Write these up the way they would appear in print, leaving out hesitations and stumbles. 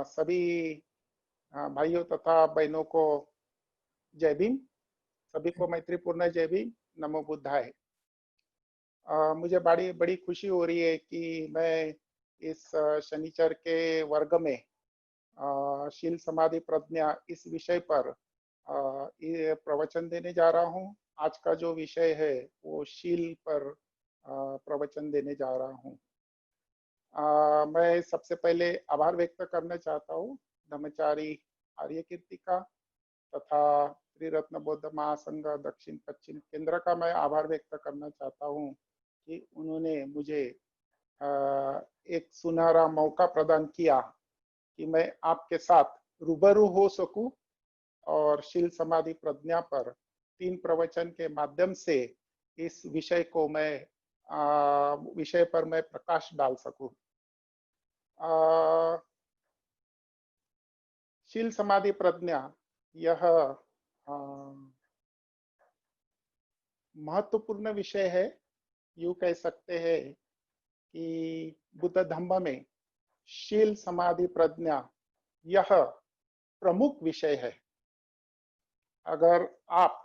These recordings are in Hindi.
सभी भाइयों तथा बहनों को जय भीम। सभी को मैत्रीपूर्ण जय भीम। नमो बुद्धाय। मुझे बड़ी बड़ी खुशी हो रही है कि मैं इस शनिचर के वर्ग में शील समाधि प्रज्ञा इस विषय पर ये प्रवचन देने जा रहा हूँ। आज का जो विषय है वो शील पर प्रवचन देने जा रहा हूँ। मैं सबसे पहले आभार व्यक्त करना चाहता हूँ ब्रह्मचारी आर्य कीर्ति का तथा श्री रत्न बौद्ध महासंघ दक्षिण पश्चिम केंद्र का मैं आभार व्यक्त करना चाहता हूँ कि उन्होंने मुझे एक सुनहरा मौका प्रदान किया कि मैं आपके साथ रूबरू हो सकूं और शील समाधि प्रज्ञा पर 3 प्रवचन के माध्यम से इस विषय को मैं विषय पर मैं प्रकाश डाल सकूं। शील समाधि प्रज्ञा यह महत्वपूर्ण विषय है। यूं कह सकते हैं कि बुद्ध धम्म में शील समाधि प्रज्ञा यह प्रमुख विषय है। अगर आप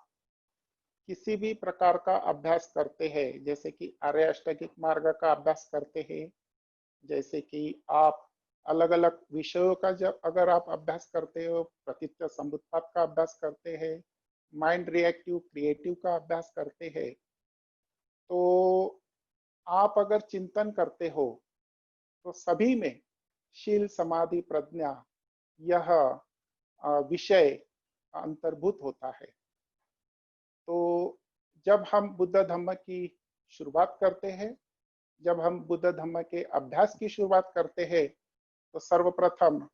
किसी भी प्रकार का अभ्यास करते हैं, जैसे कि आर्य अष्टांगिक मार्ग का अभ्यास करते हैं, जैसे कि आप अलग अलग विषयों का जब अगर आप अभ्यास करते हो, प्रतीत्य समुत्पाद का अभ्यास करते हैं, माइंड रिएक्टिव क्रिएटिव का अभ्यास करते हैं, तो आप अगर चिंतन करते हो तो सभी में शील समाधि प्रज्ञा यह विषय अंतर्भूत होता है। तो जब हम बुद्ध धम्म की शुरुआत करते हैं, जब हम बुद्ध धम्म के अभ्यास की शुरुआत करते हैं, तो सर्वप्रथम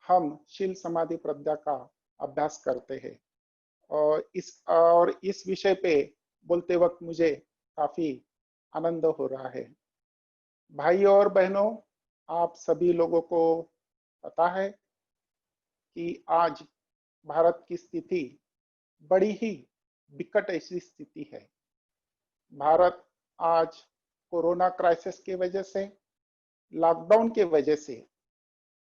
हम शील समाधि प्रज्ञा का अभ्यास करते हैं। और इस विषय पे बोलते वक्त मुझे काफी आनंद हो रहा है। भाइयों और बहनों, आप सभी लोगों को पता है कि आज भारत की स्थिति बड़ी ही विकट ऐसी स्थिति है। भारत आज कोरोना क्राइसिस की वजह से, लॉकडाउन की वजह से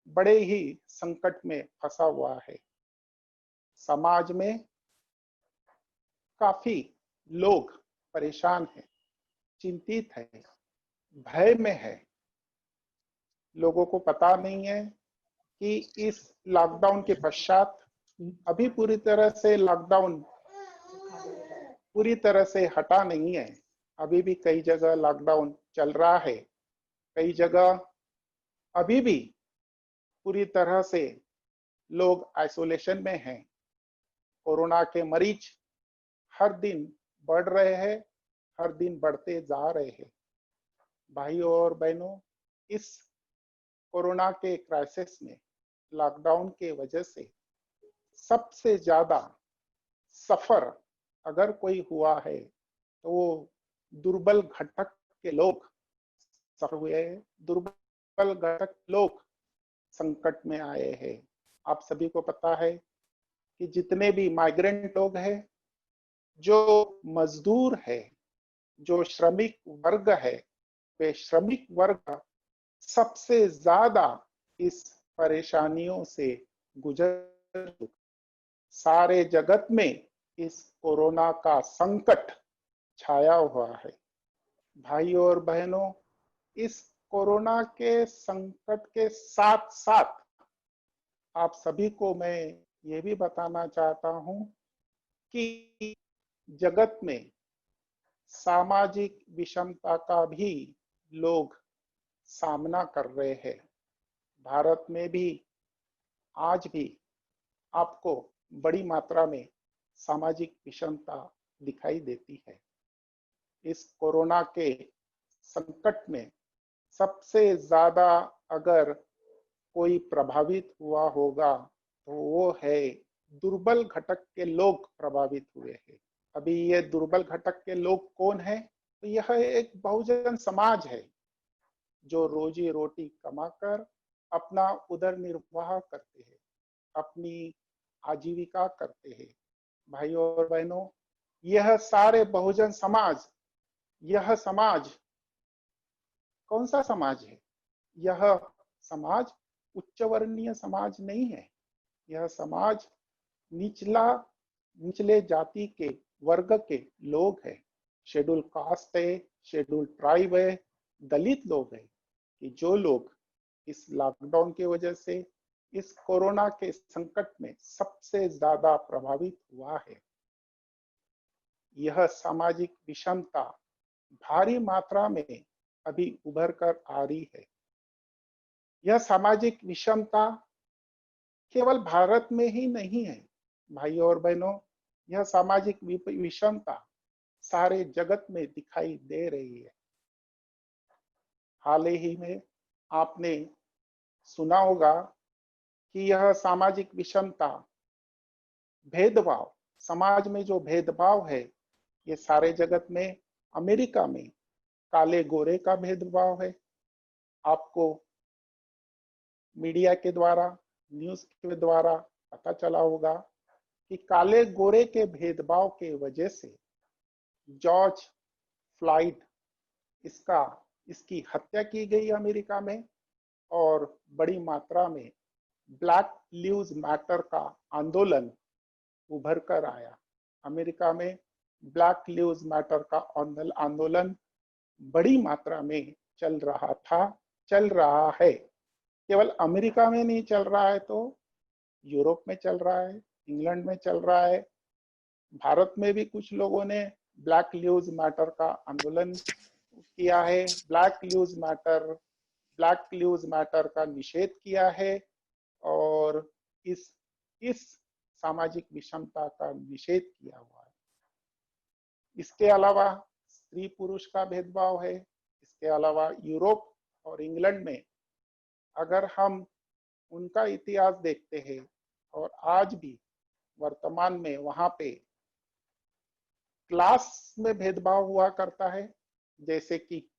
बड़े ही संकट में फंसा हुआ है। समाज में काफी लोग परेशान हैं, चिंतित है, भय में है। लोगों को पता नहीं है कि इस लॉकडाउन के पश्चात अभी पूरी तरह से लॉकडाउन पूरी तरह से हटा नहीं है। अभी भी कई जगह लॉकडाउन चल रहा है, कई जगह अभी भी पूरी तरह से लोग आइसोलेशन में हैं। कोरोना के मरीज हर दिन बढ़ रहे हैं, हर दिन बढ़ते जा रहे हैं। भाइयों और बहनों, इस कोरोना के क्राइसिस में, लॉकडाउन के वजह से सबसे ज्यादा सफर अगर कोई हुआ है तो वो दुर्बल घटक के लोग सफर हुए हैं। दुर्बल घटक लोग संकट में आए हैं। आप सभी को पता है कि जितने भी माइग्रेंट लोग हैं, जो मजदूर है, जो श्रमिक वर्ग है, वे श्रमिक वर्ग सबसे ज्यादा इस परेशानियों से गुजर चुके। सारे जगत में इस कोरोना का संकट छाया हुआ है। भाइयों और बहनों, इस कोरोना के संकट के साथ साथ आप सभी को मैं ये भी बताना चाहता हूं कि जगत में सामाजिक विषमता का भी लोग सामना कर रहे हैं। भारत में भी आज भी आपको बड़ी मात्रा में सामाजिक विषमता दिखाई देती है। इस कोरोना के संकट में सबसे ज्यादा अगर कोई प्रभावित हुआ होगा तो वो है दुर्बल घटक के लोग प्रभावित हुए हैं। अभी ये दुर्बल घटक के लोग कौन है? तो यह एक बहुजन समाज है जो रोजी रोटी कमाकर अपना उदर निर्वाह करते हैं, अपनी आजीविका करते हैं। भाइयों और बहनों, यह सारे बहुजन समाज, यह समाज कौन सा समाज है? यह समाज उच्च वर्णीय समाज नहीं है। यह समाज निचले जाति के वर्ग के लोग हैं। शेड्यूल कास्ट है, शेड्यूल ट्राइब है, दलित लोग हैं, कि जो लोग इस लॉकडाउन की वजह से इस कोरोना के संकट में सबसे ज्यादा प्रभावित हुआ है। यह सामाजिक विषमता भारी मात्रा में अभी उभर कर आ रही है। यह सामाजिक विषमता केवल भारत में ही नहीं है भाइयों और बहनों, यह सामाजिक विषमता सारे जगत में दिखाई दे रही है। हाल ही में आपने सुना होगा कि यह सामाजिक विषमता, भेदभाव, समाज में जो भेदभाव है, ये सारे जगत में, अमेरिका में काले गोरे का भेदभाव है। आपको मीडिया के द्वारा, न्यूज के द्वारा पता चला होगा कि काले गोरे के भेदभाव के वजह से जॉर्ज फ्लॉयड इसकी हत्या की गई अमेरिका में, और बड़ी मात्रा में ब्लैक लिव्स मैटर का आंदोलन उभर कर आया। अमेरिका में ब्लैक लिव्स मैटर का आंदोलन बड़ी मात्रा में चल रहा था, चल रहा है। केवल अमेरिका में नहीं चल रहा है, तो यूरोप में चल रहा है, इंग्लैंड में चल रहा है, भारत में भी कुछ लोगों ने ब्लैक लिव्स मैटर का आंदोलन किया है। ब्लैक लिव्स मैटर का निषेध किया है और इस सामाजिक विषमता का निषेध किया हुआ है। इसके अलावा स्त्री पुरुष का भेदभाव है। इसके अलावा यूरोप और इंग्लैंड में अगर हम उनका इतिहास देखते हैं, और आज भी वर्तमान में वहां पे क्लास में भेदभाव हुआ करता है, जैसे कि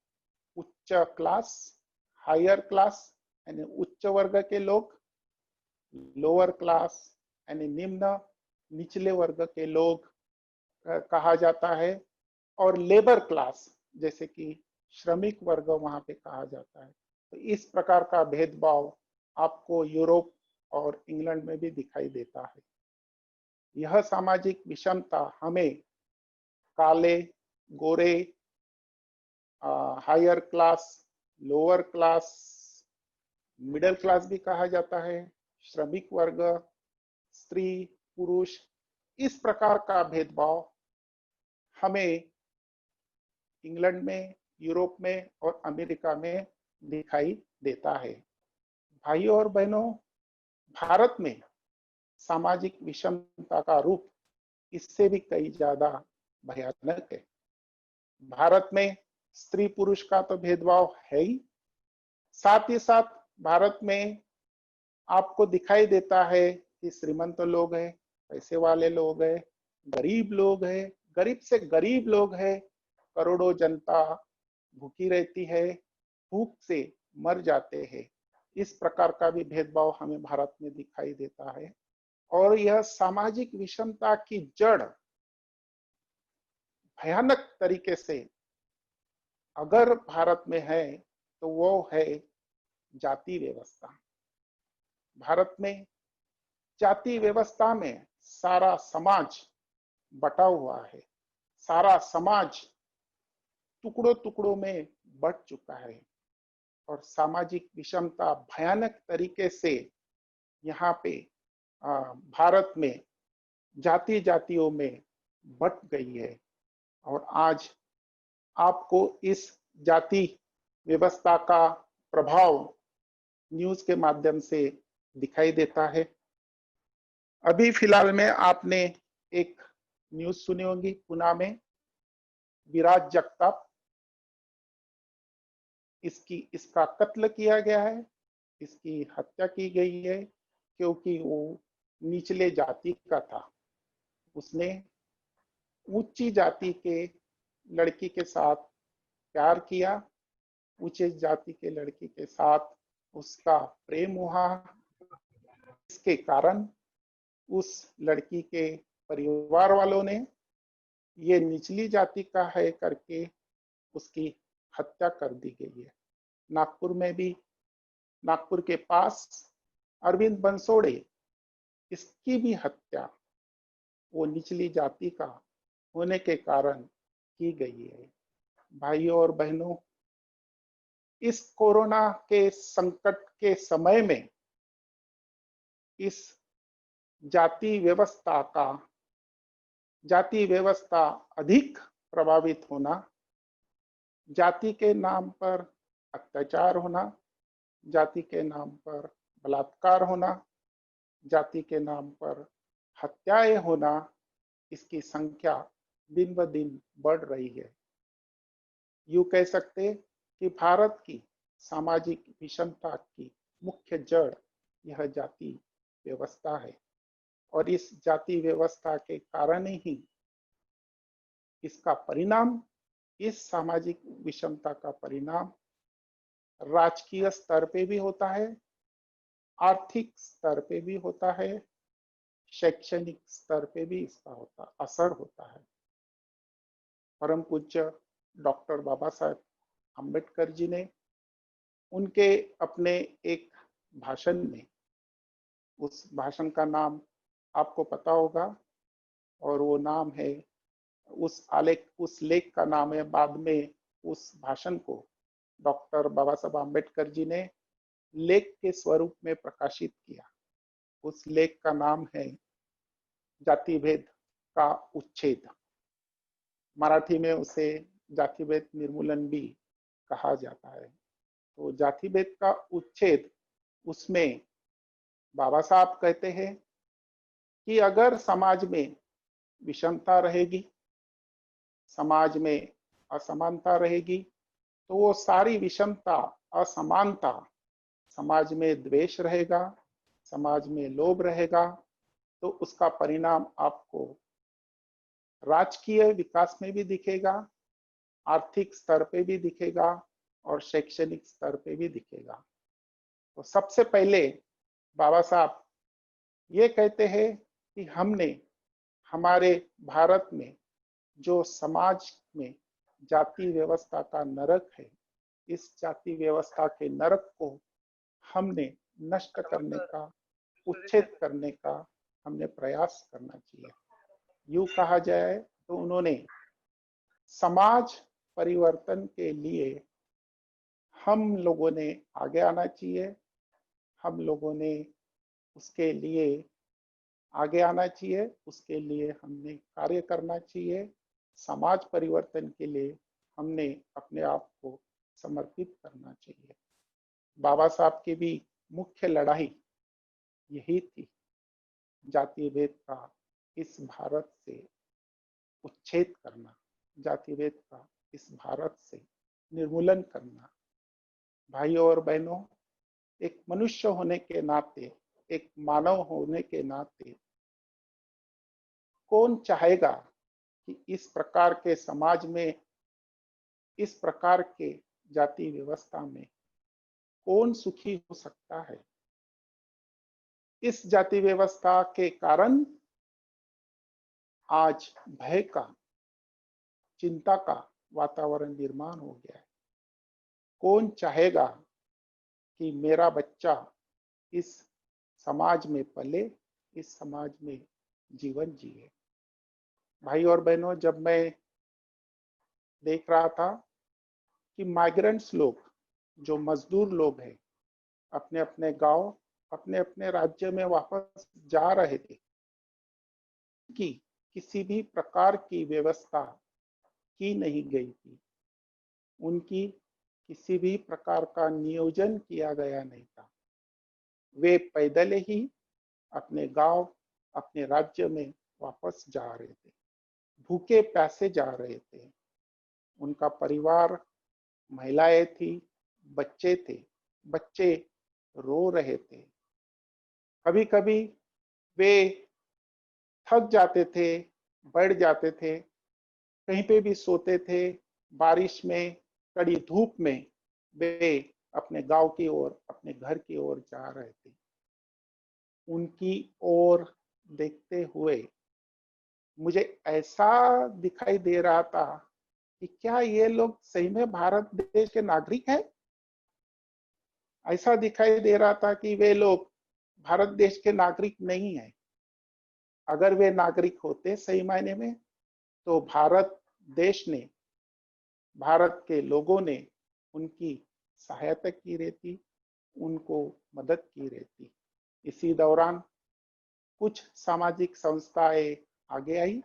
उच्च क्लास, हायर क्लास यानी उच्च वर्ग के लोग, लोअर क्लास यानी निचले वर्ग के लोग कहा जाता है, और लेबर क्लास जैसे कि श्रमिक वर्ग वहां पे कहा जाता है। तो इस प्रकार का भेदभाव आपको यूरोप और इंग्लैंड में भी दिखाई देता है। यह सामाजिक विषमता हमें काले गोरे, higher class, lower class, middle class भी कहा जाता है, श्रमिक वर्ग, स्त्री पुरुष, इस प्रकार का भेदभाव हमें इंग्लैंड में, यूरोप में और अमेरिका में दिखाई देता है। भाइयों और बहनों, भारत में सामाजिक विषमता का रूप इससे भी कई ज्यादा भयानक है। भारत में स्त्री पुरुष का तो भेदभाव है ही, साथ ही साथ भारत में आपको दिखाई देता है कि श्रीमंत लोग हैं, पैसे वाले लोग हैं, गरीब लोग हैं, गरीब से गरीब लोग हैं, करोड़ों जनता भूखी रहती है, भूख से मर जाते हैं। इस प्रकार का भी भेदभाव हमें भारत में दिखाई देता है। और यह सामाजिक विषमता की जड़ भयानक तरीके से अगर भारत में है तो वो है जाति व्यवस्था। भारत में जाति व्यवस्था में सारा समाज बटा हुआ है, सारा समाज टुकड़ों टुकड़ों में बट चुका है, और सामाजिक विषमता भयानक तरीके से यहाँ पे भारत में जाति जातियों में बट गई है। और आज आपको इस जाति व्यवस्था का प्रभाव न्यूज के माध्यम से दिखाई देता है। अभी फिलहाल में आपने एक न्यूज सुनी होगी, पुणे में विराज जगताप, इसका कत्ल किया गया है, इसकी हत्या की गई है क्योंकि वो निचले जाति का था। उसने ऊंची जाति के लड़की के साथ प्यार किया, ऊंचे जाति के लड़की के साथ उसका प्रेम हुआ। इसके कारण उस लड़की के परिवार वालों ने ये निचली जाति का है करके उसकी हत्या कर दी गई है। नागपुर में भी नागपुर के पास अरविंद बंसोड़े, इसकी भी हत्या वो निचली जाति का होने के कारण की गई है। भाइयों और बहनों, इस कोरोना के संकट के समय में इस जाति व्यवस्था अधिक प्रभावित होना, जाति के नाम पर अत्याचार होना, जाति के नाम पर बलात्कार होना, जाति के नाम पर हत्याएं होना, इसकी संख्या दिन ब दिन बढ़ रही है। यूं कह सकते कि भारत की सामाजिक विषमता की मुख्य जड़ यह जाति व्यवस्था है और इस जाति व्यवस्था के कारण ही इसका परिणाम, इस सामाजिक विषमता का परिणाम राजकीय स्तर पे भी होता है, आर्थिक स्तर पे भी होता है, शैक्षणिक स्तर पे भी इसका असर होता है। परम पूज्य डॉक्टर बाबा साहेब अम्बेडकर जी ने उनके अपने एक भाषण में, उस भाषण का नाम आपको पता होगा और वो नाम है, उस लेख का नाम है, बाद में उस भाषण को डॉक्टर बाबा साहब अम्बेडकर जी ने लेख के स्वरूप में प्रकाशित किया। उस लेख का नाम है जाति भेद का उच्छेद। मराठी में उसे जाति भेद निर्मूलन भी कहा जाता है। तो जाति भेद का उच्छेद, उसमें बाबा साहब कहते हैं कि अगर समाज में विषमता रहेगी, समाज में असमानता रहेगी, तो वो सारी विषमता, असमानता, समाज में द्वेष रहेगा, समाज में लोभ रहेगा, तो उसका परिणाम आपको राजकीय विकास में भी दिखेगा, आर्थिक स्तर पे भी दिखेगा और शैक्षणिक स्तर पे भी दिखेगा। तो सबसे पहले बाबा साहब ये कहते हैं कि हमने हमारे भारत में जो समाज में जाति व्यवस्था का नरक है, इस जाति व्यवस्था के नरक को हमने नष्ट करने का, उच्छेद करने का हमने प्रयास करना चाहिए। यूं कहा जाए तो उन्होंने समाज परिवर्तन के लिए हम लोगों ने आगे आना चाहिए, हम लोगों ने उसके लिए आगे आना चाहिए, उसके लिए हमने कार्य करना चाहिए, समाज परिवर्तन के लिए हमने अपने आप को समर्पित करना चाहिए। बाबा साहब की भी मुख्य लड़ाई यही थी, जाति भेद का इस भारत से उच्छेद करना, जाति भेद का इस भारत से निर्मूलन करना। भाइयों और बहनों, एक मनुष्य होने के नाते, एक मानव होने के नाते कौन चाहेगा कि इस प्रकार के समाज में, इस प्रकार के जाति व्यवस्था में कौन सुखी हो सकता है? इस जाति व्यवस्था के कारण आज भय का, चिंता का वातावरण निर्माण हो गया है। कौन चाहेगा कि मेरा बच्चा इस समाज में पले, इस समाज में जीवन जिए? भाई और बहनों, जब मैं देख रहा था कि माइग्रेंट्स लोग, जो मजदूर लोग हैं, अपने अपने गांव, अपने अपने राज्य में वापस जा रहे थे, कि किसी भी प्रकार की व्यवस्था की नहीं गई थी, उनकी किसी भी प्रकार का नियोजन किया गया नहीं था। वे पैदल ही अपने गांव, अपने राज्य में वापस जा रहे थे, भूखे प्यासे जा रहे थे। उनका परिवार, महिलाएं थी, बच्चे थे, बच्चे रो रहे थे। कभी कभी वे थक जाते थे, बैठ जाते थे, कहीं पे भी सोते थे। बारिश में, कड़ी धूप में वे अपने गांव की ओर, अपने घर की ओर जा रहे थे। उनकी ओर देखते हुए मुझे ऐसा दिखाई दे रहा था कि क्या ये लोग सही में भारत देश के नागरिक हैं? ऐसा दिखाई दे रहा था कि वे लोग भारत देश के नागरिक नहीं है। अगर वे नागरिक होते सही मायने में, तो भारत देश ने, भारत के लोगों ने उनकी सहायता की रहती, उनको मदद की रहती। इसी दौरान कुछ सामाजिक संस्थाएं आगे आई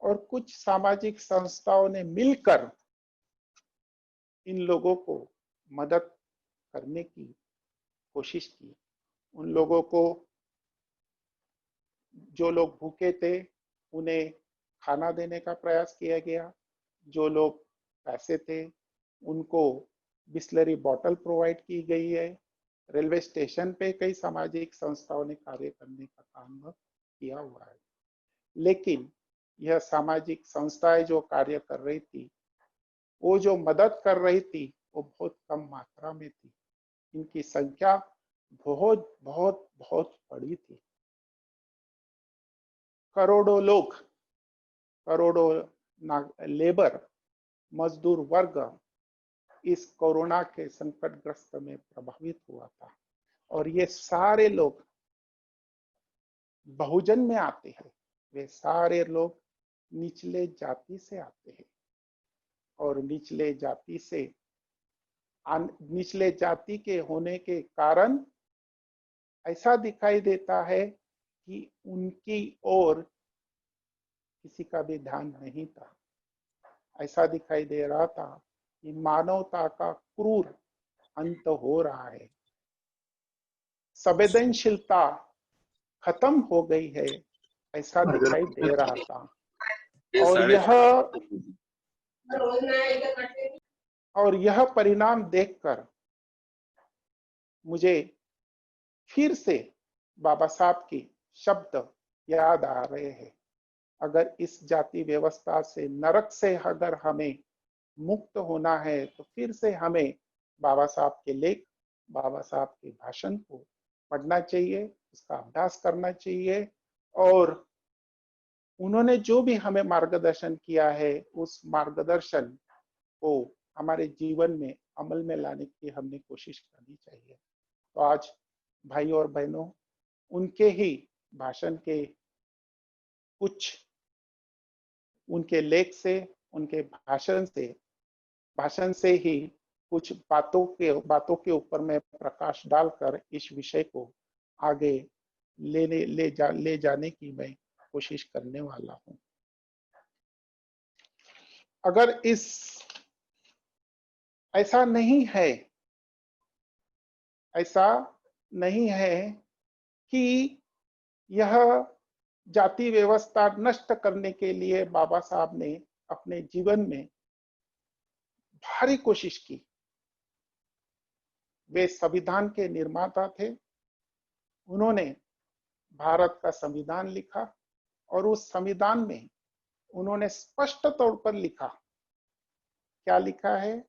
और कुछ सामाजिक संस्थाओं ने मिलकर इन लोगों को मदद करने की कोशिश की। उन लोगों को, जो लोग भूखे थे, उन्हें खाना देने का प्रयास किया गया। जो लोग पैसे थे, उनको बिस्लरी बॉटल प्रोवाइड की गई है। रेलवे स्टेशन पे कई सामाजिक संस्थाओं ने कार्य करने का काम किया हुआ है। लेकिन यह सामाजिक संस्थाएं जो कार्य कर रही थी, वो जो मदद कर रही थी, वो बहुत कम मात्रा में थी। इनकी संख्या बहुत बहुत बहुत बड़ी थी। करोड़ों लोग, करोड़ों लेबर, मजदूर वर्ग इस कोरोना के संकटग्रस्त में प्रभावित हुआ था। और ये सारे लोग बहुजन में आते हैं। वे सारे लोग निचले जाति से आते हैं और निचले जाति के होने के कारण ऐसा दिखाई देता है कि उनकी ओर किसी का भी ध्यान नहीं था। ऐसा दिखाई दे रहा था कि मानवता का क्रूर अंत हो रहा है। संवेदनशीलता खत्म हो गई है, ऐसा दिखाई दे रहा था। और यह परिणाम देखकर मुझे फिर से बाबा साहब की शब्द याद आ रहे हैं। अगर इस जाति व्यवस्था से, नरक से अगर हमें मुक्त होना है, तो फिर से हमें बाबा साहब के लेख, बाबा साहब के भाषण को पढ़ना चाहिए, उसका अभ्यास करना चाहिए। और उन्होंने जो भी हमें मार्गदर्शन किया है, उस मार्गदर्शन को हमारे जीवन में अमल में लाने की हमने कोशिश करनी चाहिए। तो आज भाई और बहनों, उनके ही भाषण के कुछ, उनके लेख से, उनके भाषण से ही कुछ बातों के ऊपर मैं प्रकाश डालकर इस विषय को आगे ले जाने की मैं कोशिश करने वाला हूं। अगर ऐसा नहीं है कि यह जाति व्यवस्था नष्ट करने के लिए बाबा साहब ने अपने जीवन में भारी कोशिश की। वे संविधान के निर्माता थे। उन्होंने भारत का संविधान लिखा और उस संविधान में उन्होंने स्पष्ट तौर पर लिखा, क्या लिखा है?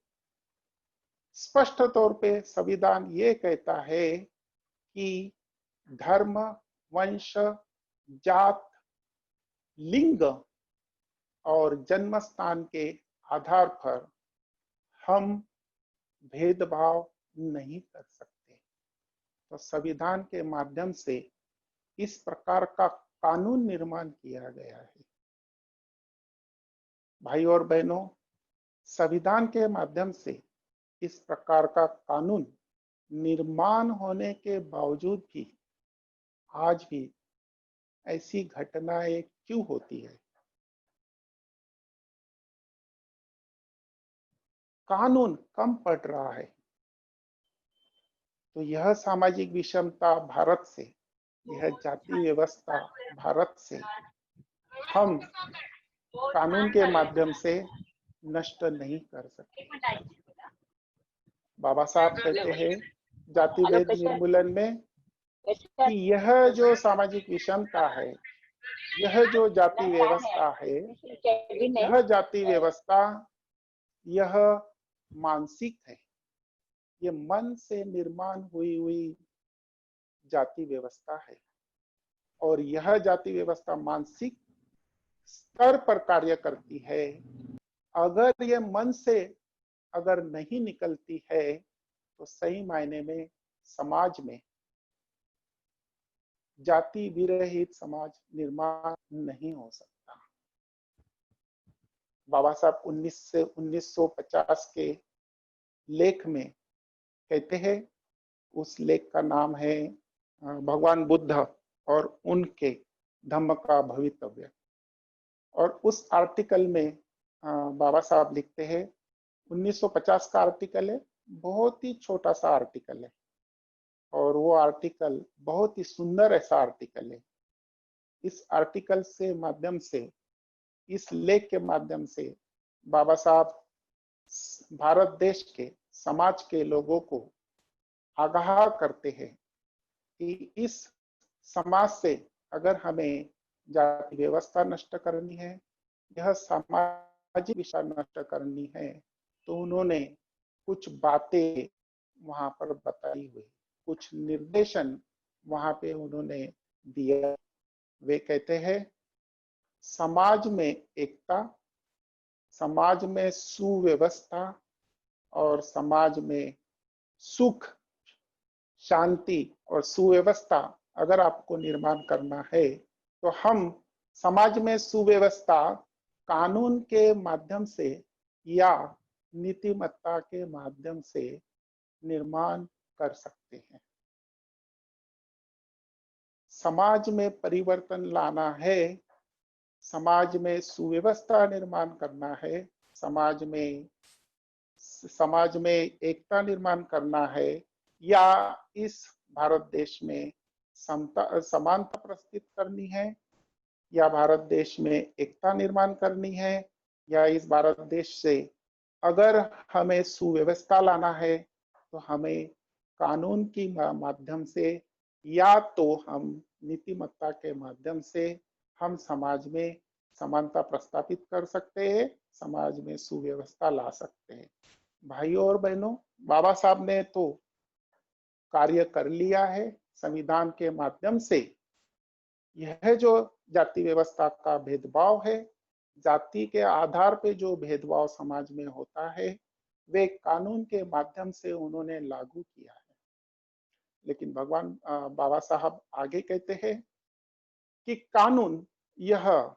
स्पष्ट तौर पे संविधान ये कहता है कि धर्म, वंश, जात, लिंग और जन्म स्थान के आधार पर हम भेदभाव नहीं कर सकते। तो संविधान के माध्यम से इस प्रकार का कानून निर्माण किया गया है। भाई और बहनों, संविधान के माध्यम से इस प्रकार का कानून निर्माण होने के बावजूद भी आज भी ऐसी घटनाएं क्यों होती है? कानून कम पड़ रहा है। तो यह सामाजिक विषमता भारत से, यह जाति व्यवस्था भारत से हम कानून के माध्यम से नष्ट नहीं कर सकते। बाबा साहब कहते हैं जाति भेद निर्मूलन में कि यह जो सामाजिक विषमता है, यह जो जाति व्यवस्था है, यह जाति व्यवस्था यह मानसिक है। ये मन से निर्माण हुई जाति व्यवस्था है। और यह जाति व्यवस्था मानसिक स्तर पर कार्य करती है। अगर ये मन से अगर नहीं निकलती है, तो सही मायने में समाज में जाति विरहित समाज निर्माण नहीं हो सकता। बाबा साहब 1950 के लेख में कहते हैं, उस लेख का नाम है भगवान बुद्ध और उनके धम्म का भवितव्य। और उस आर्टिकल में बाबा साहब लिखते हैं, 1950 का आर्टिकल है, बहुत ही छोटा सा आर्टिकल है और वो आर्टिकल बहुत ही सुंदर ऐसा आर्टिकल है। इस आर्टिकल से माध्यम से, इस लेख के माध्यम से बाबा साहब भारत देश के समाज के लोगों को आगाह करते हैं कि इस समाज से अगर हमें जाति व्यवस्था नष्ट करनी है, यह सामाजिक विषय नष्ट करनी है, तो उन्होंने कुछ बातें वहां पर बताई हुई, कुछ निर्देशन वहां पे उन्होंने दिया। वे कहते हैं, समाज में एकता, समाज में सुव्यवस्था और समाज में सुख, शांति और सुव्यवस्था अगर आपको निर्माण करना है, तो हम समाज में सुव्यवस्था कानून के माध्यम से या नीतिमत्ता के माध्यम से निर्माण कर सकते हैं। समाज में परिवर्तन लाना है, समाज में सुव्यवस्था निर्माण करना है, समाज में एकता निर्माण करना है, या इस भारत देश में समानता प्रस्तुत करनी है, या भारत देश में एकता निर्माण करनी है, या इस भारत देश से अगर हमें सुव्यवस्था लाना है तो हमें कानून की माध्यम से या तो हम नीतिमत्ता के माध्यम से हम समाज में समानता प्रस्तापित कर सकते हैं, समाज में सुव्यवस्था ला सकते हैं। भाइयों और बहनों, बाबा साहब ने तो कार्य कर लिया है संविधान के माध्यम से। यह जो जाति व्यवस्था का भेदभाव है, जाति के आधार पे जो भेदभाव समाज में होता है, वे कानून के माध्यम से उन्होंने लागू किया है। लेकिन भगवान बाबा साहब आगे कहते हैं कि कानून यह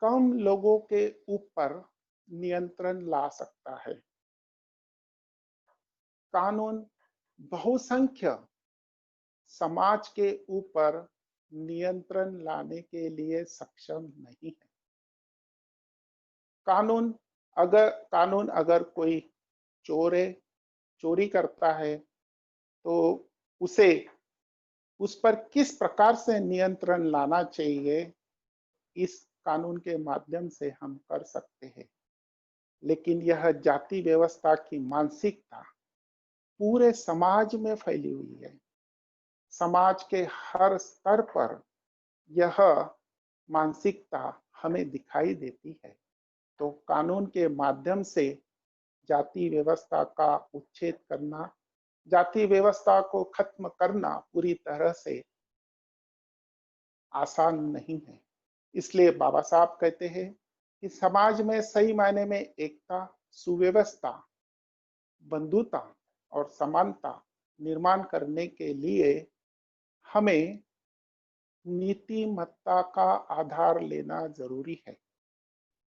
कम लोगों के ऊपर नियंत्रण ला सकता है। कानून बहुसंख्य समाज के ऊपर नियंत्रण लाने के लिए सक्षम नहीं है। कानून अगर कोई चोरी करता है तो उस पर किस प्रकार से नियंत्रण लाना चाहिए, इस कानून के माध्यम से हम कर सकते हैं। लेकिन यह जाति व्यवस्था की मानसिकता पूरे समाज में फैली हुई है। समाज के हर स्तर पर यह मानसिकता हमें दिखाई देती है। तो कानून के माध्यम से जाति व्यवस्था का उच्छेद करना, जाति व्यवस्था को खत्म करना पूरी तरह से आसान नहीं है। इसलिए बाबा साहब कहते हैं कि समाज में सही मायने में एकता, सुव्यवस्था, बंधुता और समानता निर्माण करने के लिए हमें नीतिमत्ता का आधार लेना जरूरी है।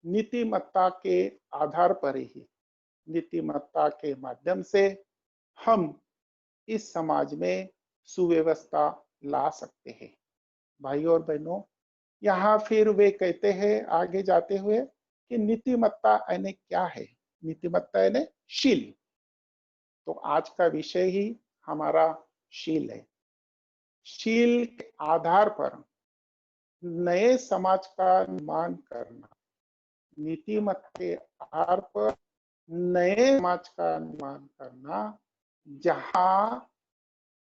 नीतिमत्ता के आधार पर ही, नीतिमत्ता के माध्यम से हम इस समाज में सुव्यवस्था ला सकते हैं। भाइयों और बहनों, यहाँ फिर वे कहते हैं आगे जाते हुए कि नीतिमत्ता यानी क्या है। नीतिमत्ता यानी शील। तो आज का विषय ही हमारा शील है। शील के आधार पर नए समाज का निर्माण करना, नीतिमत्ता के आधार पर नए समाज का निर्माण करना, जहां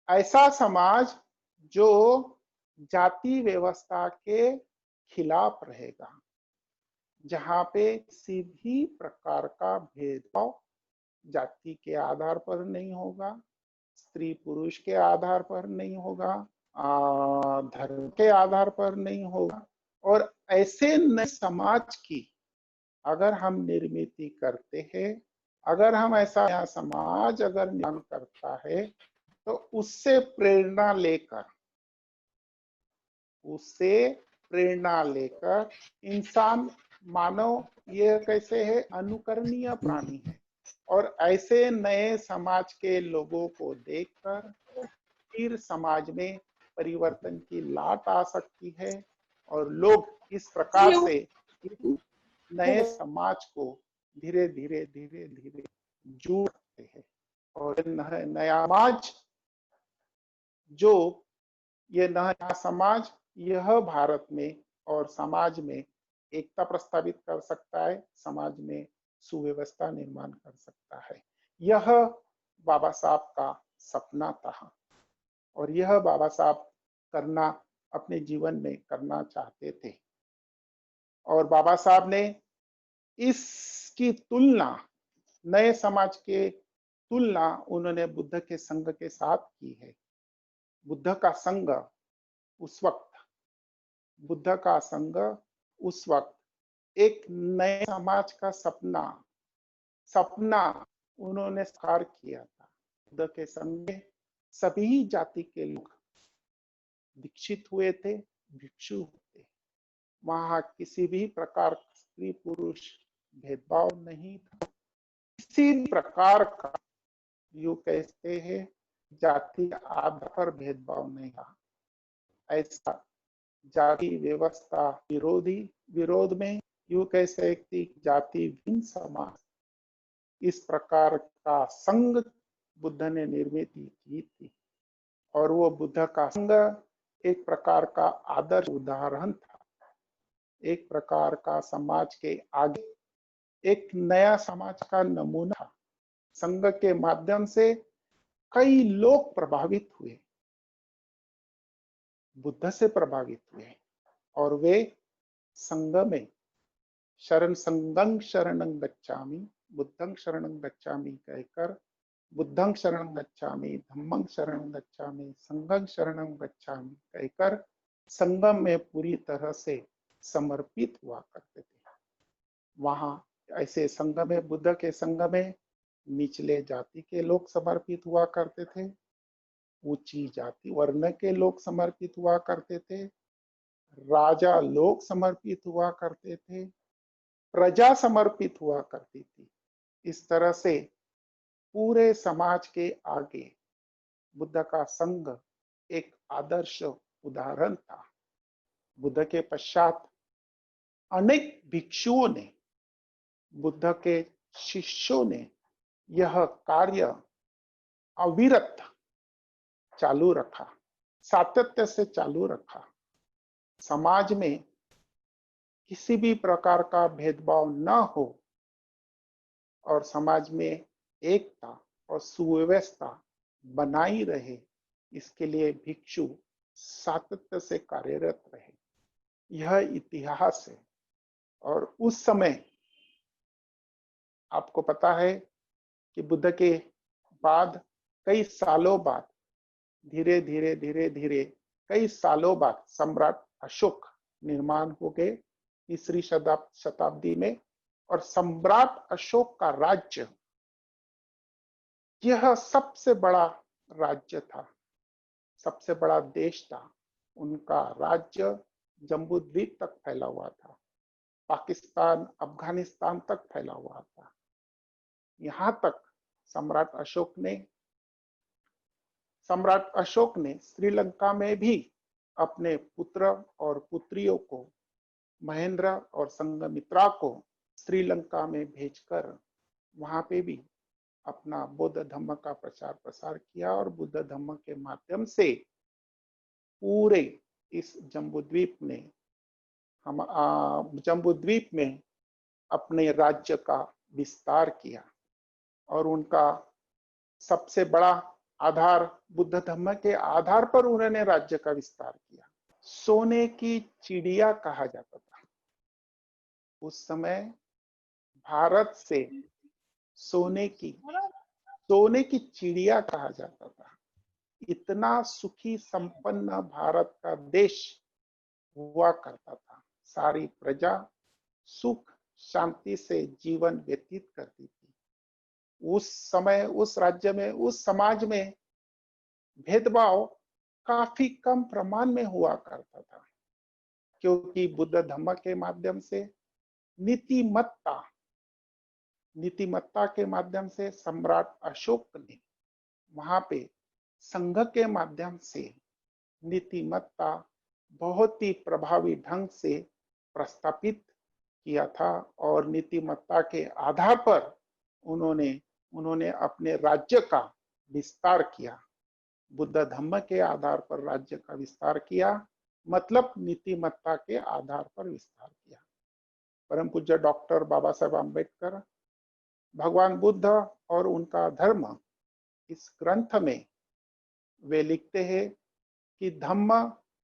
ऐसा समाज जो जाति व्यवस्था के खिलाफ रहेगा, जहां पे किसी भी प्रकार का भेदभाव जाति के आधार पर नहीं होगा, स्त्री पुरुष के आधार पर नहीं होगा, धर्म के आधार पर नहीं होगा। और ऐसे नए समाज की अगर हम निर्मित करते हैं, अगर हम ऐसा नया समाज अगर निर्माण करता है तो उससे प्रेरणा लेकर इंसान, मानव ये कैसे है, अनुकरणीय प्राणी है, और ऐसे नए समाज के लोगों को देखकर फिर समाज में परिवर्तन की लाट आ सकती है और लोग इस प्रकार से इस नए समाज को धीरे धीरे धीरे धीरे जोड़ते हैं। और नया समाज, जो ये नया समाज, यह भारत में और समाज में एकता प्रस्तावित कर सकता है, समाज में सुव्यवस्था निर्माण कर सकता है। यह बाबा साहब का सपना था और यह बाबा साहब करना, अपने जीवन में करना चाहते थे। और बाबा साहब ने इसकी तुलना, नए समाज के तुलना उन्होंने बुद्ध के संघ के साथ की है। बुद्ध का संघ उस वक्त एक नए समाज का सपना उन्होंने साकार किया था। बुद्ध के संघ में सभी जाति के लोग दीक्षित हुए थे, भिक्षु थे। वहां किसी भी प्रकार स्त्री पुरुष भेदभाव नहीं था, किसी भी प्रकार का, यू कहते हैं, जाति आधार पर भेदभाव नहीं था। ऐसा जाति व्यवस्था विरोध में, यू कह सकती, जाति भिन्न समाज, इस प्रकार का संघ बुद्ध ने निर्मित की थी। और वो बुद्ध का संघ एक प्रकार का आदर्श उदाहरण था, एक प्रकार का समाज के आगे एक नया समाज का नमूना। संघ के माध्यम से कई लोग प्रभावित हुए, बुद्ध से प्रभावित हुए, और वे संघ में संघं शरणं गच्छामि, बुद्धं शरणं गच्छामि कहकर, बुद्धं शरणं गच्छामि, धम्मं शरणं गच्छामि, संघं शरणं गच्छामि कहकर संघ में पूरी तरह से समर्पित हुआ करते थे। वहां ऐसे संघ में, बुद्ध के संघ में निचले जाति के लोग समर्पित हुआ करते थे, ऊंची जाति वर्ण के लोग समर्पित हुआ करते थे, राजा लोग समर्पित हुआ करते थे, प्रजा समर्पित हुआ करती थी। इस तरह से पूरे समाज के आगे बुद्ध का संघ एक आदर्श उदाहरण था। बुद्ध के पश्चात अनेक भिक्षुओं ने, बुद्ध के शिष्यों ने यह कार्य अविरत चालू रखा, सातत्य से चालू रखा। समाज में किसी भी प्रकार का भेदभाव न हो और समाज में एकता और सुव्यवस्था बनाई रहे, इसके लिए भिक्षु सातत्य से कार्यरत रहे। यह इतिहास है। और उस समय आपको पता है कि बुद्ध के बाद कई सालों बाद, धीरे धीरे कई सालों बाद सम्राट अशोक निर्माण हो गए तीसरी शताब्दी में। और सम्राट अशोक का राज्य, यह सबसे बड़ा राज्य था, सबसे बड़ा देश था। उनका राज्य जम्बूद्वीप तक फैला हुआ था, पाकिस्तान अफगानिस्तान तक फैला हुआ था। यहां तक सम्राट अशोक ने श्रीलंका में भी अपने पुत्र और पुत्रियों को, महेंद्र और संघमित्रा को श्रीलंका में भेजकर वहां पे भी अपना बौद्ध धर्म का प्रचार प्रसार किया। और बुद्ध धर्म के माध्यम से पूरे इस जम्बूद्वीप में अपने राज्य का विस्तार किया। और उनका सबसे बड़ा आधार, बुद्ध धर्म के आधार पर उन्होंने राज्य का विस्तार किया। सोने की चिड़िया कहा जाता था उस समय भारत से, सोने की चिड़िया कहा जाता था। इतना सुखी संपन्न भारत का देश हुआ करता था। सारी प्रजा सुख शांति से जीवन व्यतीत करती थी। उस समय उस राज्य में उस समाज में भेदभाव काफी कम प्रमाण में हुआ करता था, क्योंकि बुद्ध धम्म के माध्यम से नीतिमत्ता नीतिमत्ता के माध्यम से सम्राट अशोक ने वहां पे संघ के माध्यम से नीतिमत्ता बहुत ही प्रभावी ढंग से प्रस्थापित किया था और नीतिमत्ता के आधार पर उन्होंने उन्होंने अपने राज्य का विस्तार किया। बुद्ध धम्म के आधार पर राज्य का विस्तार किया, मतलब नीतिमत्ता के आधार पर विस्तार किया। परम पूज्य डॉक्टर बाबा साहेब आम्बेडकर भगवान बुद्ध और उनका धर्म इस ग्रंथ में वे लिखते हैं कि धम्म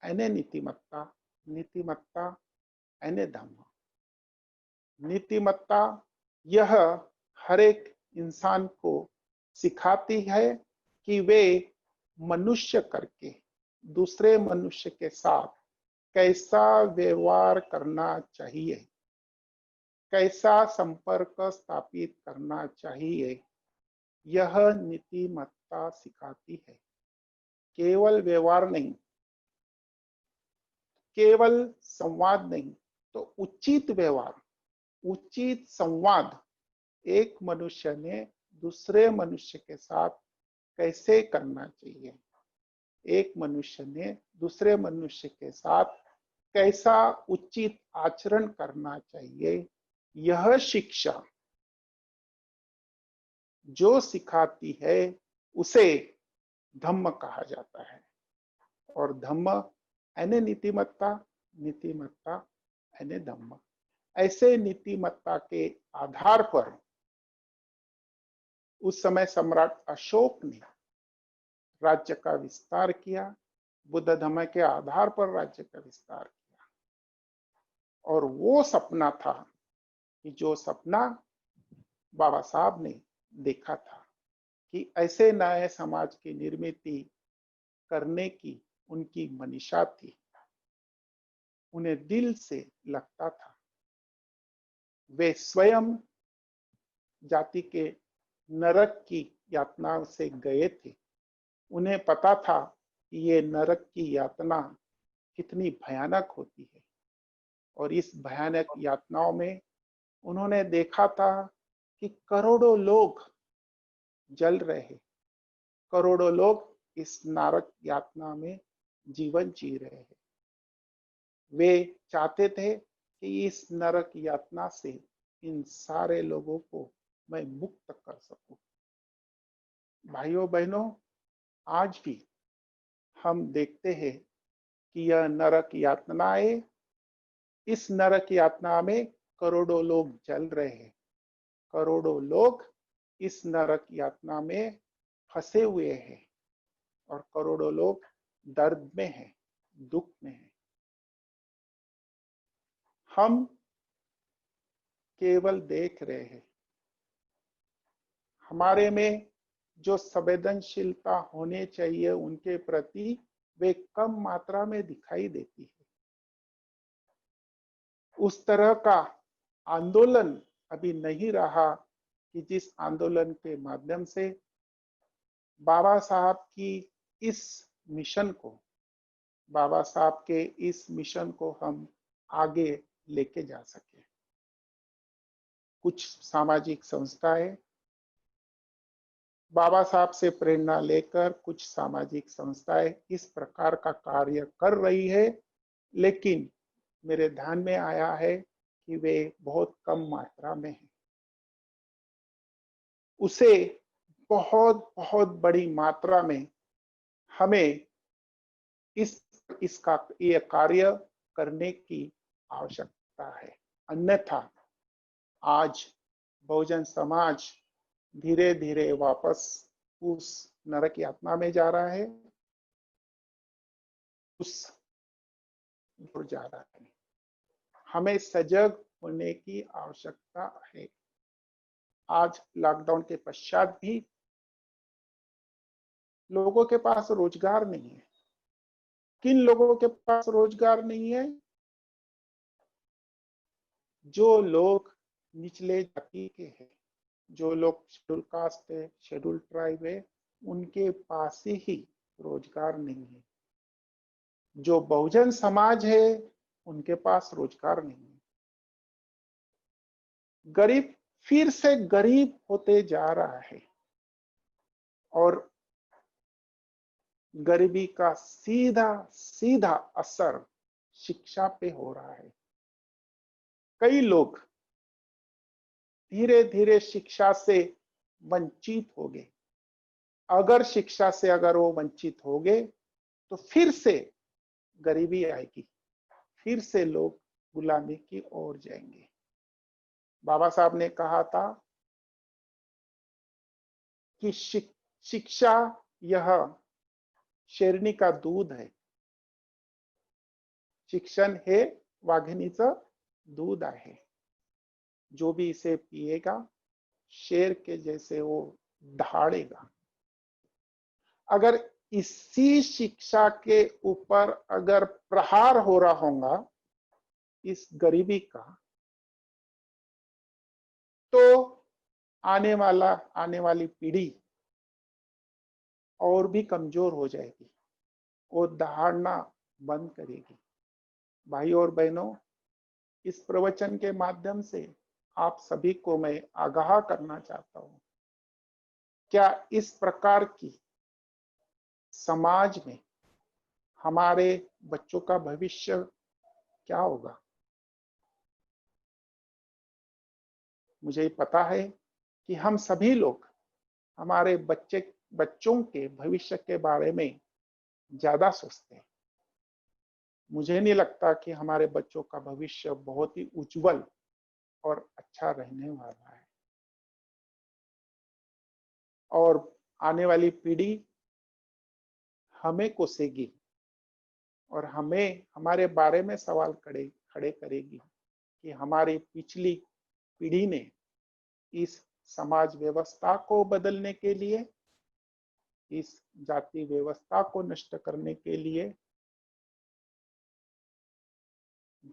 यानी नीतिमत्ता, नीतिमत्ता यानी धम्म। नीतिमत्ता यह हर एक इंसान को सिखाती है कि वे मनुष्य करके दूसरे मनुष्य के साथ कैसा व्यवहार करना चाहिए, कैसा संपर्क स्थापित करना चाहिए, यह नीतिमत्ता सिखाती है। केवल व्यवहार नहीं, केवल संवाद नहीं, तो उचित व्यवहार, उचित संवाद एक मनुष्य ने दूसरे मनुष्य के साथ कैसे करना चाहिए, एक मनुष्य ने दूसरे मनुष्य के साथ कैसा उचित आचरण करना चाहिए, यह शिक्षा जो सिखाती है उसे धम्म कहा जाता है। और धम्म यानी नीतिमत्ता, नीतिमत्ता यानी धम्म। ऐसे नीतिमत्ता के आधार पर उस समय सम्राट अशोक ने राज्य का विस्तार किया, बुद्ध धम्म के आधार पर राज्य का विस्तार किया। और वो सपना था कि जो सपना बाबा साहब ने देखा था कि ऐसे नए समाज की निर्मित करने की उनकी मनीषा थी, उन्हें दिल से लगता था। वे स्वयं जाति के नरक की यातना से गए थे, उन्हें पता था कि ये नरक की यातना कितनी भयानक होती है। और इस भयानक यातनाओं में उन्होंने देखा था कि करोड़ों लोग जल रहे, करोड़ों लोग इस नरक यातना में जीवन जी रहे हैं। वे चाहते थे कि इस नरक यातना से इन सारे लोगों को मैं मुक्त कर सकूं। भाइयों बहनों, आज भी हम देखते हैं कि यह नरक यातनाएं, इस नरक यातना में करोड़ों लोग जल रहे हैं, करोड़ों लोग इस नरक यातना में फंसे हुए हैं और करोड़ों लोग दर्द में हैं, दुख में हैं। हम केवल देख रहे हैं, हमारे में जो संवेदनशीलता होनी चाहिए उनके प्रति वे कम मात्रा में दिखाई देती है। उस तरह का आंदोलन अभी नहीं रहा कि जिस आंदोलन के माध्यम से बाबा साहब की इस मिशन को, बाबा साहब के इस मिशन को हम आगे लेके जा सके। कुछ सामाजिक संस्थाएं बाबा साहब से प्रेरणा लेकर, कुछ सामाजिक संस्थाएं इस प्रकार का कार्य कर रही है, लेकिन मेरे ध्यान में आया है कि वे बहुत कम मात्रा में है। उसे बहुत बहुत बड़ी मात्रा में हमें इसका ये कार्य करने की आवश्यकता है। अन्यथा आज बहुजन समाज धीरे धीरे वापस उस नरक यातना में जा रहा है, उस जा रहा है। हमें सजग होने की आवश्यकता है। आज लॉकडाउन के पश्चात भी लोगों के पास रोजगार नहीं है। किन लोगों के पास रोजगार नहीं है? जो लोग निचले जाति के हैं, जो लोग शेड्यूल कास्ट है, शेड्यूल ट्राइब है, उनके पास ही रोजगार नहीं है। जो बहुजन समाज है उनके पास रोजगार नहीं है। गरीब फिर से गरीब होते जा रहा है और गरीबी का सीधा सीधा असर शिक्षा पे हो रहा है। कई लोग धीरे धीरे शिक्षा से वंचित हो गए। अगर शिक्षा से अगर वो वंचित हो गए तो फिर से गरीबी आएगी, फिर से लोग गुलामी की ओर जाएंगे। बाबा साहब ने कहा था कि शिक्षा यह शेरनी का दूध है, शिक्षण हे वाघिणीचं दूध आहे, जो भी इसे पिएगा शेर के जैसे वो दहाड़ेगा। अगर इसी शिक्षा के ऊपर अगर प्रहार हो रहा होगा इस गरीबी का, तो आने वाली पीढ़ी और भी कमजोर हो जाएगी, वो दहाड़ना बंद करेगी। भाई और बहनों, इस प्रवचन के माध्यम से आप सभी को मैं आगाह करना चाहता हूं, क्या इस प्रकार की समाज में हमारे बच्चों का भविष्य क्या होगा? मुझे पता है कि हम सभी लोग हमारे बच्चों के भविष्य के बारे में ज्यादा सोचते हैं। मुझे नहीं लगता कि हमारे बच्चों का भविष्य बहुत ही उज्जवल और अच्छा रहने वाला है। और आने वाली पीढ़ी हमें कोसेगी और हमें हमारे बारे में सवाल खड़े करेगी कि हमारी पिछली पीढ़ी ने इस समाज व्यवस्था को बदलने के लिए, इस जाति व्यवस्था को नष्ट करने के लिए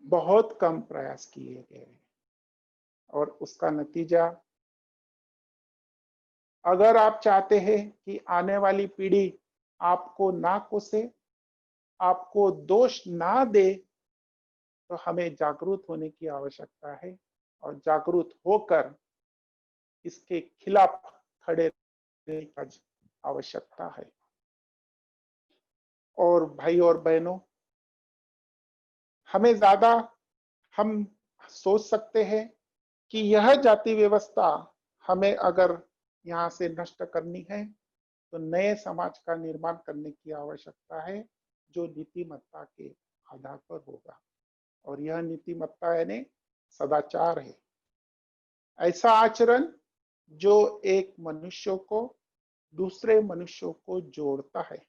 बहुत कम प्रयास किए गए और उसका नतीजा, अगर आप चाहते हैं कि आने वाली पीढ़ी आपको ना कोसे, आपको दोष ना दे, तो हमें जागरूक होने की आवश्यकता है और जागरूक होकर इसके खिलाफ खड़े रहने की आवश्यकता है। और भाई और बहनों, हम सोच सकते हैं कि यह जाति व्यवस्था हमें अगर यहाँ से नष्ट करनी है तो नए समाज का निर्माण करने की आवश्यकता है, जो नीतिमत्ता के आधार पर होगा। और यह नीतिमत्ता यानी सदाचार है, ऐसा आचरण जो एक मनुष्य को दूसरे मनुष्यों को जोड़ता है,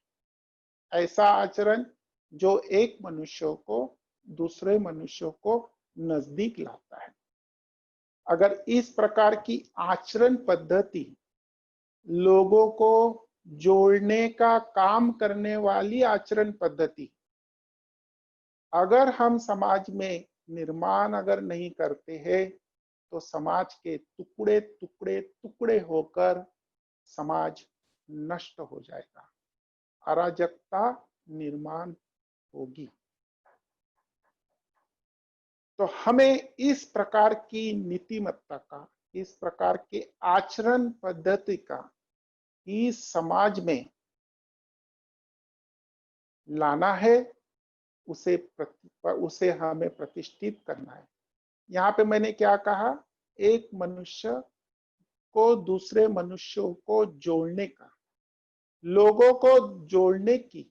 ऐसा आचरण जो एक मनुष्य को दूसरे मनुष्यों को नजदीक लाता है। अगर इस प्रकार की आचरण पद्धति लोगों को जोड़ने का काम करने वाली आचरण पद्धति अगर हम समाज में निर्माण अगर नहीं करते हैं, तो समाज के टुकड़े टुकड़े टुकड़े होकर समाज नष्ट हो जाएगा, अराजकता निर्माण होगी। तो हमें इस प्रकार की नीतिमत्ता का, इस प्रकार के आचरण पद्धति का इस समाज में लाना है, उसे हमें प्रतिष्ठित करना है। यहाँ पे मैंने क्या कहा, एक मनुष्य को दूसरे मनुष्यों को जोड़ने का, लोगों को जोड़ने की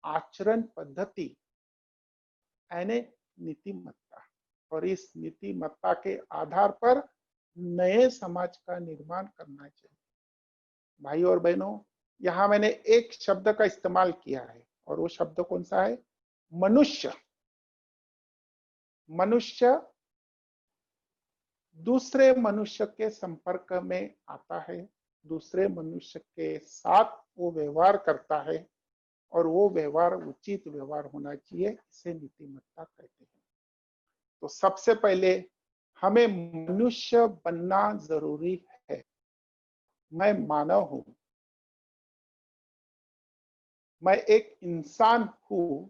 आचरण पद्धति यानी नीतिमत्ता, और इस नीतिमत्ता के आधार पर नए समाज का निर्माण करना चाहिए। भाई और बहनों, यहाँ मैंने एक शब्द का इस्तेमाल किया है और वो शब्द कौन सा है? मनुष्य। मनुष्य दूसरे मनुष्य के संपर्क में आता है, दूसरे मनुष्य के साथ वो व्यवहार करता है और वो व्यवहार उचित व्यवहार होना चाहिए, इसे नीतिमत्ता कहते हैं। तो सबसे पहले हमें मनुष्य बनना जरूरी है। मैं मानव हूं, मैं एक इंसान हूं,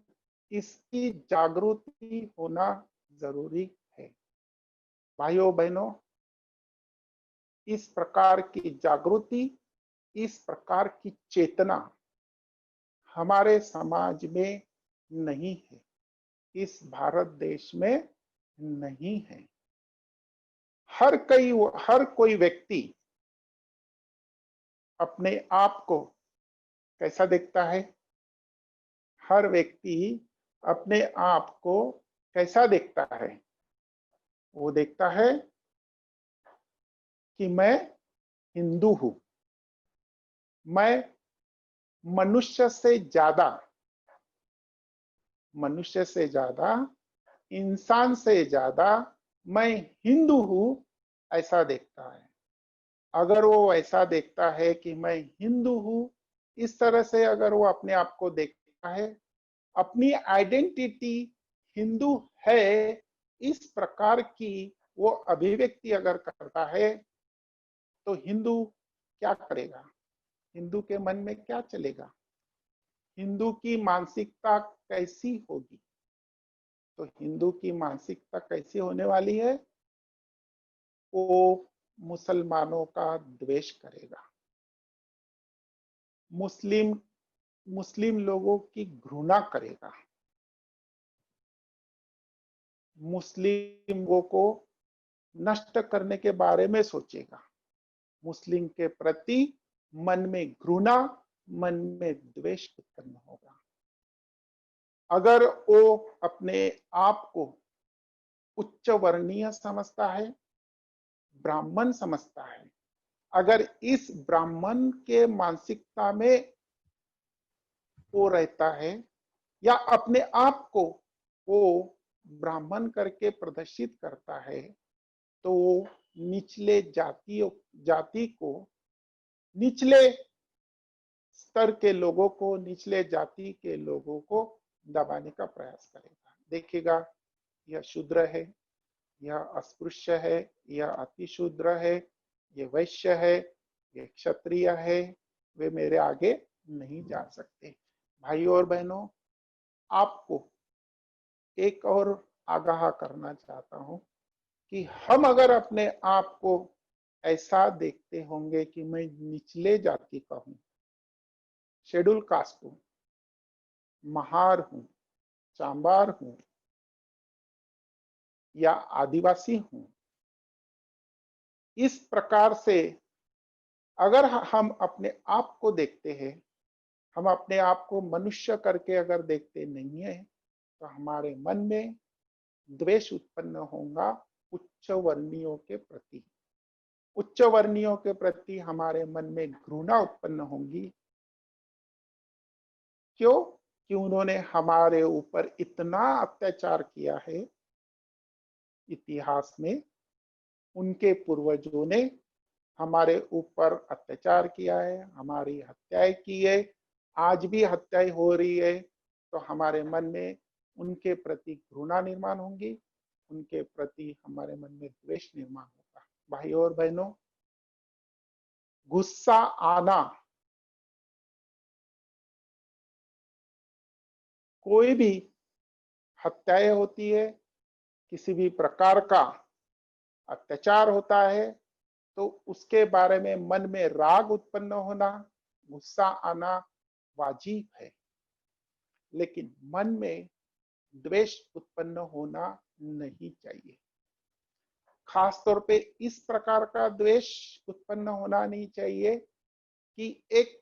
इसकी जागृति होना जरूरी है। भाइयों बहनों, इस प्रकार की जागृति, इस प्रकार की चेतना हमारे समाज में नहीं है, इस भारत देश में नहीं है। हर कोई व्यक्ति अपने आप को कैसा देखता है? हर व्यक्ति अपने आप को कैसा देखता है? वो देखता है कि मैं हिंदू हूं, मैं मनुष्य से ज्यादा, मनुष्य से ज्यादा, इंसान से ज्यादा मैं हिंदू हूं, ऐसा देखता है। अगर वो ऐसा देखता है कि मैं हिंदू हूं, इस तरह से अगर वो अपने आप को देखता है, अपनी आइडेंटिटी हिंदू है, इस प्रकार की वो अभिव्यक्ति अगर करता है, तो हिंदू क्या करेगा? हिंदू के मन में क्या चलेगा? हिंदू की मानसिकता कैसी होगी? तो हिंदू की मानसिकता कैसी होने वाली है? वो मुसलमानों का द्वेष करेगा, मुस्लिम मुस्लिम लोगों की घृणा करेगा, मुस्लिमों को नष्ट करने के बारे में सोचेगा, मुस्लिम के प्रति मन में घृणा, मन में द्वेष उत्पन्न होगा। अगर वो अपने आप को उच्च वर्णीय समझता है, ब्राह्मण समझता है, अगर इस ब्राह्मण के मानसिकता में वो रहता है, या अपने आप को वो ब्राह्मण करके प्रदर्शित करता है, तो वो निचले जाति को, निचले स्तर के लोगों को, निचले जाति के लोगों को दबाने का प्रयास करेगा। देखिएगा, यह शूद्र है, यह अस्पृश्य है, यह अतिशूद्र है, ये वैश्य है, ये क्षत्रिय है, वे मेरे आगे नहीं जा सकते। भाइयों और बहनों, आपको एक और आगाह करना चाहता हूं कि हम अगर अपने आप को ऐसा देखते होंगे कि मैं निचले जाति का हूं, शेड्यूल कास्ट हूं, महार हूं, चांबार हूं, या आदिवासी हूं, इस प्रकार से अगर हम अपने आप को देखते हैं, हम अपने आप को मनुष्य करके अगर देखते नहीं है, तो हमारे मन में द्वेष उत्पन्न होगा उच्च वर्णियों के प्रति। उच्च वर्णियों के प्रति हमारे मन में घृणा उत्पन्न होगी। क्यों? कि उन्होंने हमारे ऊपर इतना अत्याचार किया है इतिहास में, उनके पूर्वजों ने हमारे ऊपर अत्याचार किया है, हमारी हत्याएं की है, आज भी हत्याएं हो रही है, तो हमारे मन में उनके प्रति घृणा निर्माण होगी, उनके प्रति हमारे मन में द्वेष निर्माण होगा। भाइयों और बहनों, गुस्सा आना कोई भी हत्याएं होती है, किसी भी प्रकार का अत्याचार होता है, तो उसके बारे में मन में राग उत्पन्न होना, गुस्सा आना वाजिब है, लेकिन मन में द्वेष उत्पन्न होना नहीं चाहिए। खास तौर पे इस प्रकार का द्वेष उत्पन्न होना नहीं चाहिए कि एक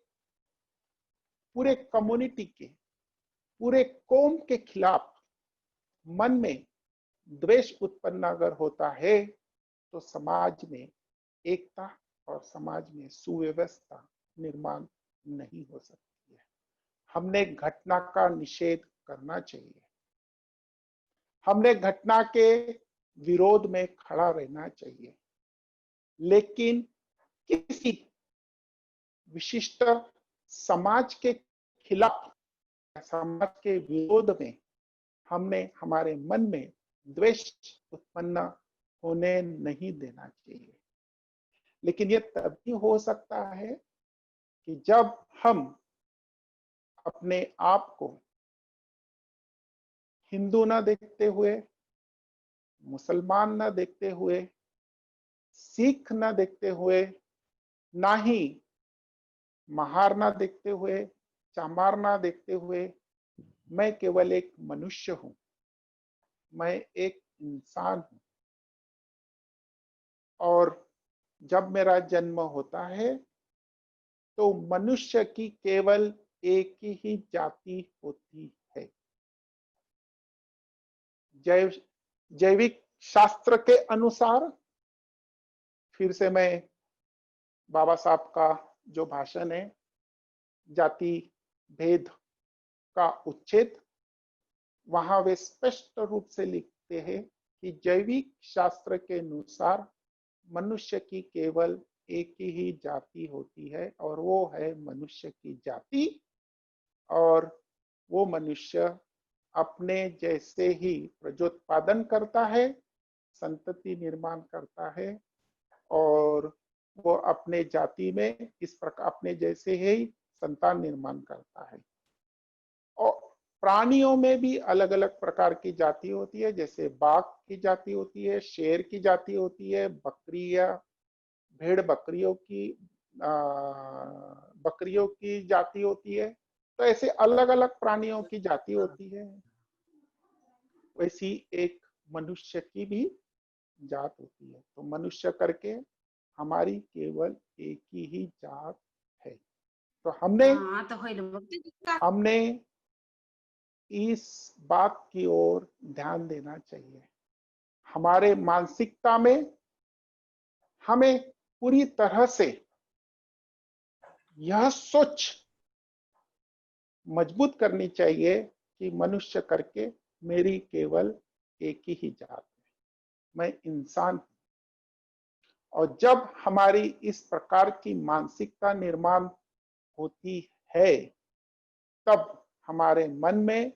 पूरे कम्युनिटी के, पूरे कौम के खिलाफ मन में द्वेष उत्पन्न अगर होता है, तो समाज में एकता और समाज में सुव्यवस्था निर्माण नहीं हो सकती है। हमने घटना का निषेध करना चाहिए, हमने घटना के विरोध में खड़ा रहना चाहिए, लेकिन किसी विशिष्ट समाज के खिलाफ, समाज के विरोध में हमने हमारे मन में द्वेष उत्पन्न होने नहीं देना चाहिए। लेकिन ये तभी हो सकता है कि जब हम अपने आप को हिंदू ना देखते हुए, मुसलमान ना देखते हुए, सिख ना देखते हुए, ना ही महार ना देखते हुए, चामार ना देखते हुए, मैं केवल एक मनुष्य हूं, मैं एक इंसान हूं। और जब मेरा जन्म होता है तो मनुष्य की केवल एक ही जाति होती है। जैविक शास्त्र के अनुसार, फिर से मैं बाबा साहब का जो भाषण है, जाति भेद का उच्छेद, वहां वे स्पष्ट रूप से लिखते हैं कि जैविक शास्त्र के अनुसार मनुष्य की केवल एक ही जाति होती है और वो है मनुष्य की जाति। और वो मनुष्य अपने जैसे ही प्रजोत्पादन करता है, संतति निर्माण करता है, और वो अपने जाति में इस प्रकार अपने जैसे ही संतान निर्माण करता है। और प्राणियों में भी अलग अलग प्रकार की जाति होती है, जैसे बाघ की जाति होती है, शेर की जाति होती है, बकरियां भेड़ बकरियों की जाति होती है। तो ऐसे अलग अलग प्राणियों की जाति होती है। वैसी एक मनुष्य की भी जात होती है। तो मनुष्य करके हमारी केवल एक ही जात है। तो हमने इस बात की ओर ध्यान देना चाहिए। हमारे मानसिकता में हमें पूरी तरह से यह सोच मजबूत करनी चाहिए कि मनुष्य करके मेरी केवल एक ही जात है, मैं इंसान हूं। और जब हमारी इस प्रकार की मानसिकता निर्माण होती है, तब हमारे मन में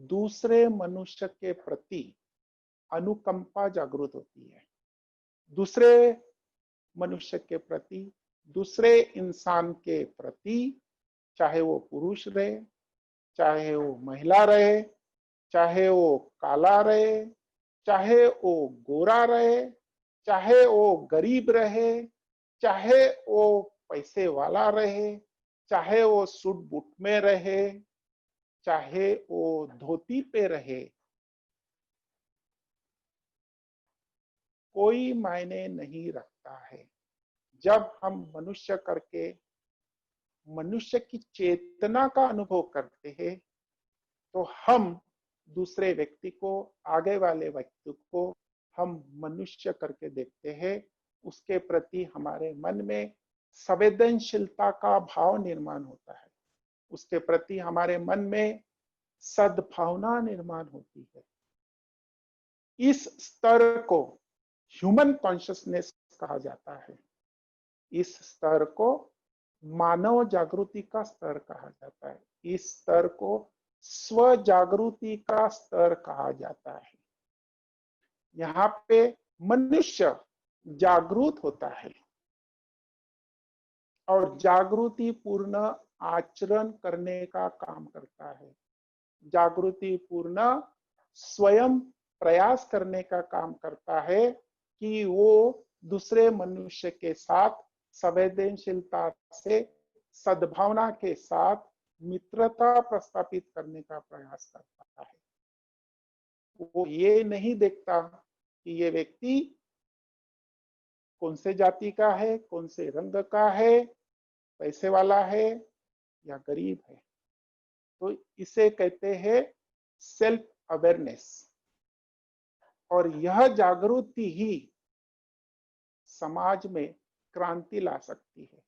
दूसरे मनुष्य के प्रति अनुकंपा जागृत होती है। दूसरे मनुष्य के प्रति, दूसरे इंसान के प्रति, चाहे वो पुरुष रहे, चाहे वो महिला रहे, चाहे वो काला रहे, चाहे वो गोरा रहे, चाहे वो गरीब रहे, चाहे वो पैसे वाला रहे, चाहे वो सूट बूट में रहे, चाहे वो धोती पे रहे, कोई मायने नहीं रखता है। जब हम मनुष्य करके मनुष्य की चेतना का अनुभव करते हैं, तो हम दूसरे व्यक्ति को, आगे वाले व्यक्ति को हम मनुष्य करके देखते हैं। उसके प्रति हमारे मन में संवेदनशीलता का भाव निर्माण होता है, उसके प्रति हमारे मन में सद्भावना निर्माण होती है। इस स्तर को ह्यूमन कॉन्शियसनेस कहा जाता है। इस स्तर को मानव जागृति का स्तर कहा जाता है। इस स्तर को स्व जागृति का स्तर कहा जाता है। यहाँ पे मनुष्य जागरूक होता है और जागृति पूर्ण आचरण करने का काम करता है। जागृति पूर्ण स्वयं प्रयास करने का काम करता है कि वो दूसरे मनुष्य के साथ संवेदनशीलता से, सद्भावना के साथ मित्रता प्रस्थापित करने का प्रयास करता है। वो ये नहीं देखता कि ये व्यक्ति कौन से जाति का है, कौन से रंग का है, पैसे वाला है या गरीब है। तो इसे कहते हैं सेल्फ अवेयरनेस। और यह जागृति ही समाज में क्रांति ला सकती है।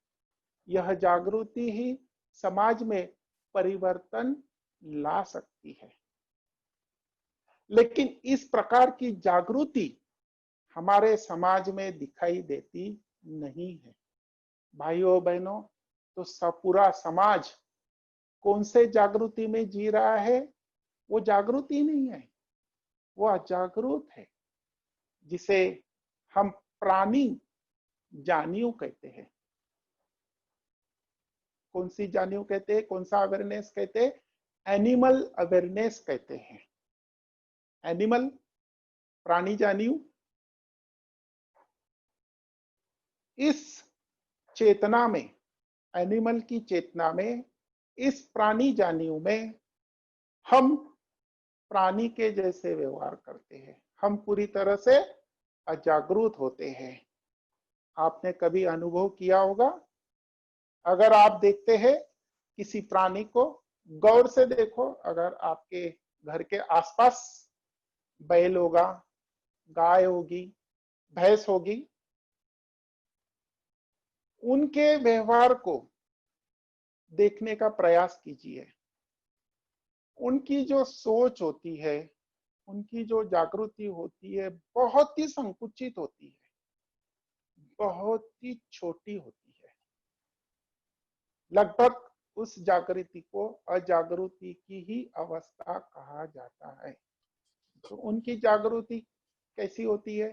यह जागृति ही समाज में परिवर्तन ला सकती है। लेकिन इस प्रकार की जागृति हमारे समाज में दिखाई देती नहीं है। भाइयों बहनों, तो पूरा समाज कौन से जागृति में जी रहा है? वो जागृति नहीं है, वो अजागरूक है, जिसे हम प्राणी जानियो कहते हैं। कौन सी जानियो कहते हैं, कौन सा अवेयरनेस कहते हैं? एनिमल अवेयरनेस कहते हैं। एनिमल, प्राणी जानियो। इस चेतना में, एनिमल की चेतना में, इस प्राणी जानियो में हम प्राणी के जैसे व्यवहार करते हैं। हम पूरी तरह से अजागरूक होते हैं। आपने कभी अनुभव किया होगा, अगर आप देखते हैं किसी प्राणी को, गौर से देखो, अगर आपके घर के आसपास बैल होगा, गाय होगी, भैंस होगी, उनके व्यवहार को देखने का प्रयास कीजिए। उनकी जो सोच होती है, उनकी जो जागृति होती है, बहुत ही संकुचित होती है, बहुत ही छोटी होती है। लगभग उस जागृति को अजागृति की ही अवस्था कहा जाता है। तो उनकी जागृति कैसी होती है?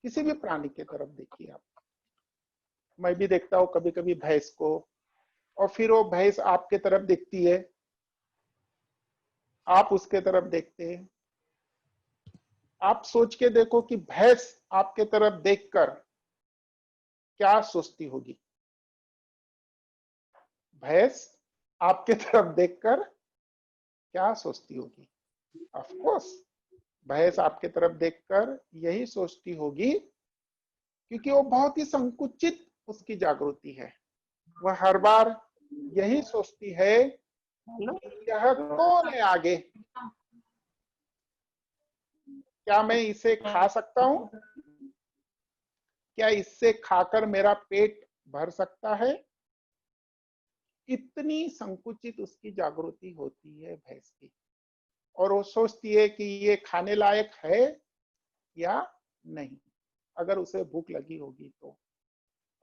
किसी भी प्राणी के तरफ देखिए आप। मैं भी देखता हूं कभी कभी भैंस को, और फिर वो भैंस आपके तरफ देखती है, आप उसके तरफ देखते हैं। आप सोच के देखो कि भैंस आपके तरफ देखकर क्या सोचती होगी। भैंस आपके तरफ देखकर क्या सोचती होगी? ऑफ कोर्स भैंस आपके तरफ देखकर यही सोचती होगी, क्योंकि वो बहुत ही संकुचित उसकी जागृति है। वह हर बार यही सोचती है कि यह कौन है आगे, क्या मैं इसे खा सकता हूं, क्या इससे खाकर मेरा पेट भर सकता है? इतनी संकुचित उसकी जागृति होती है भैंस की। और वो सोचती है कि ये खाने लायक है या नहीं, अगर उसे भूख लगी होगी तो।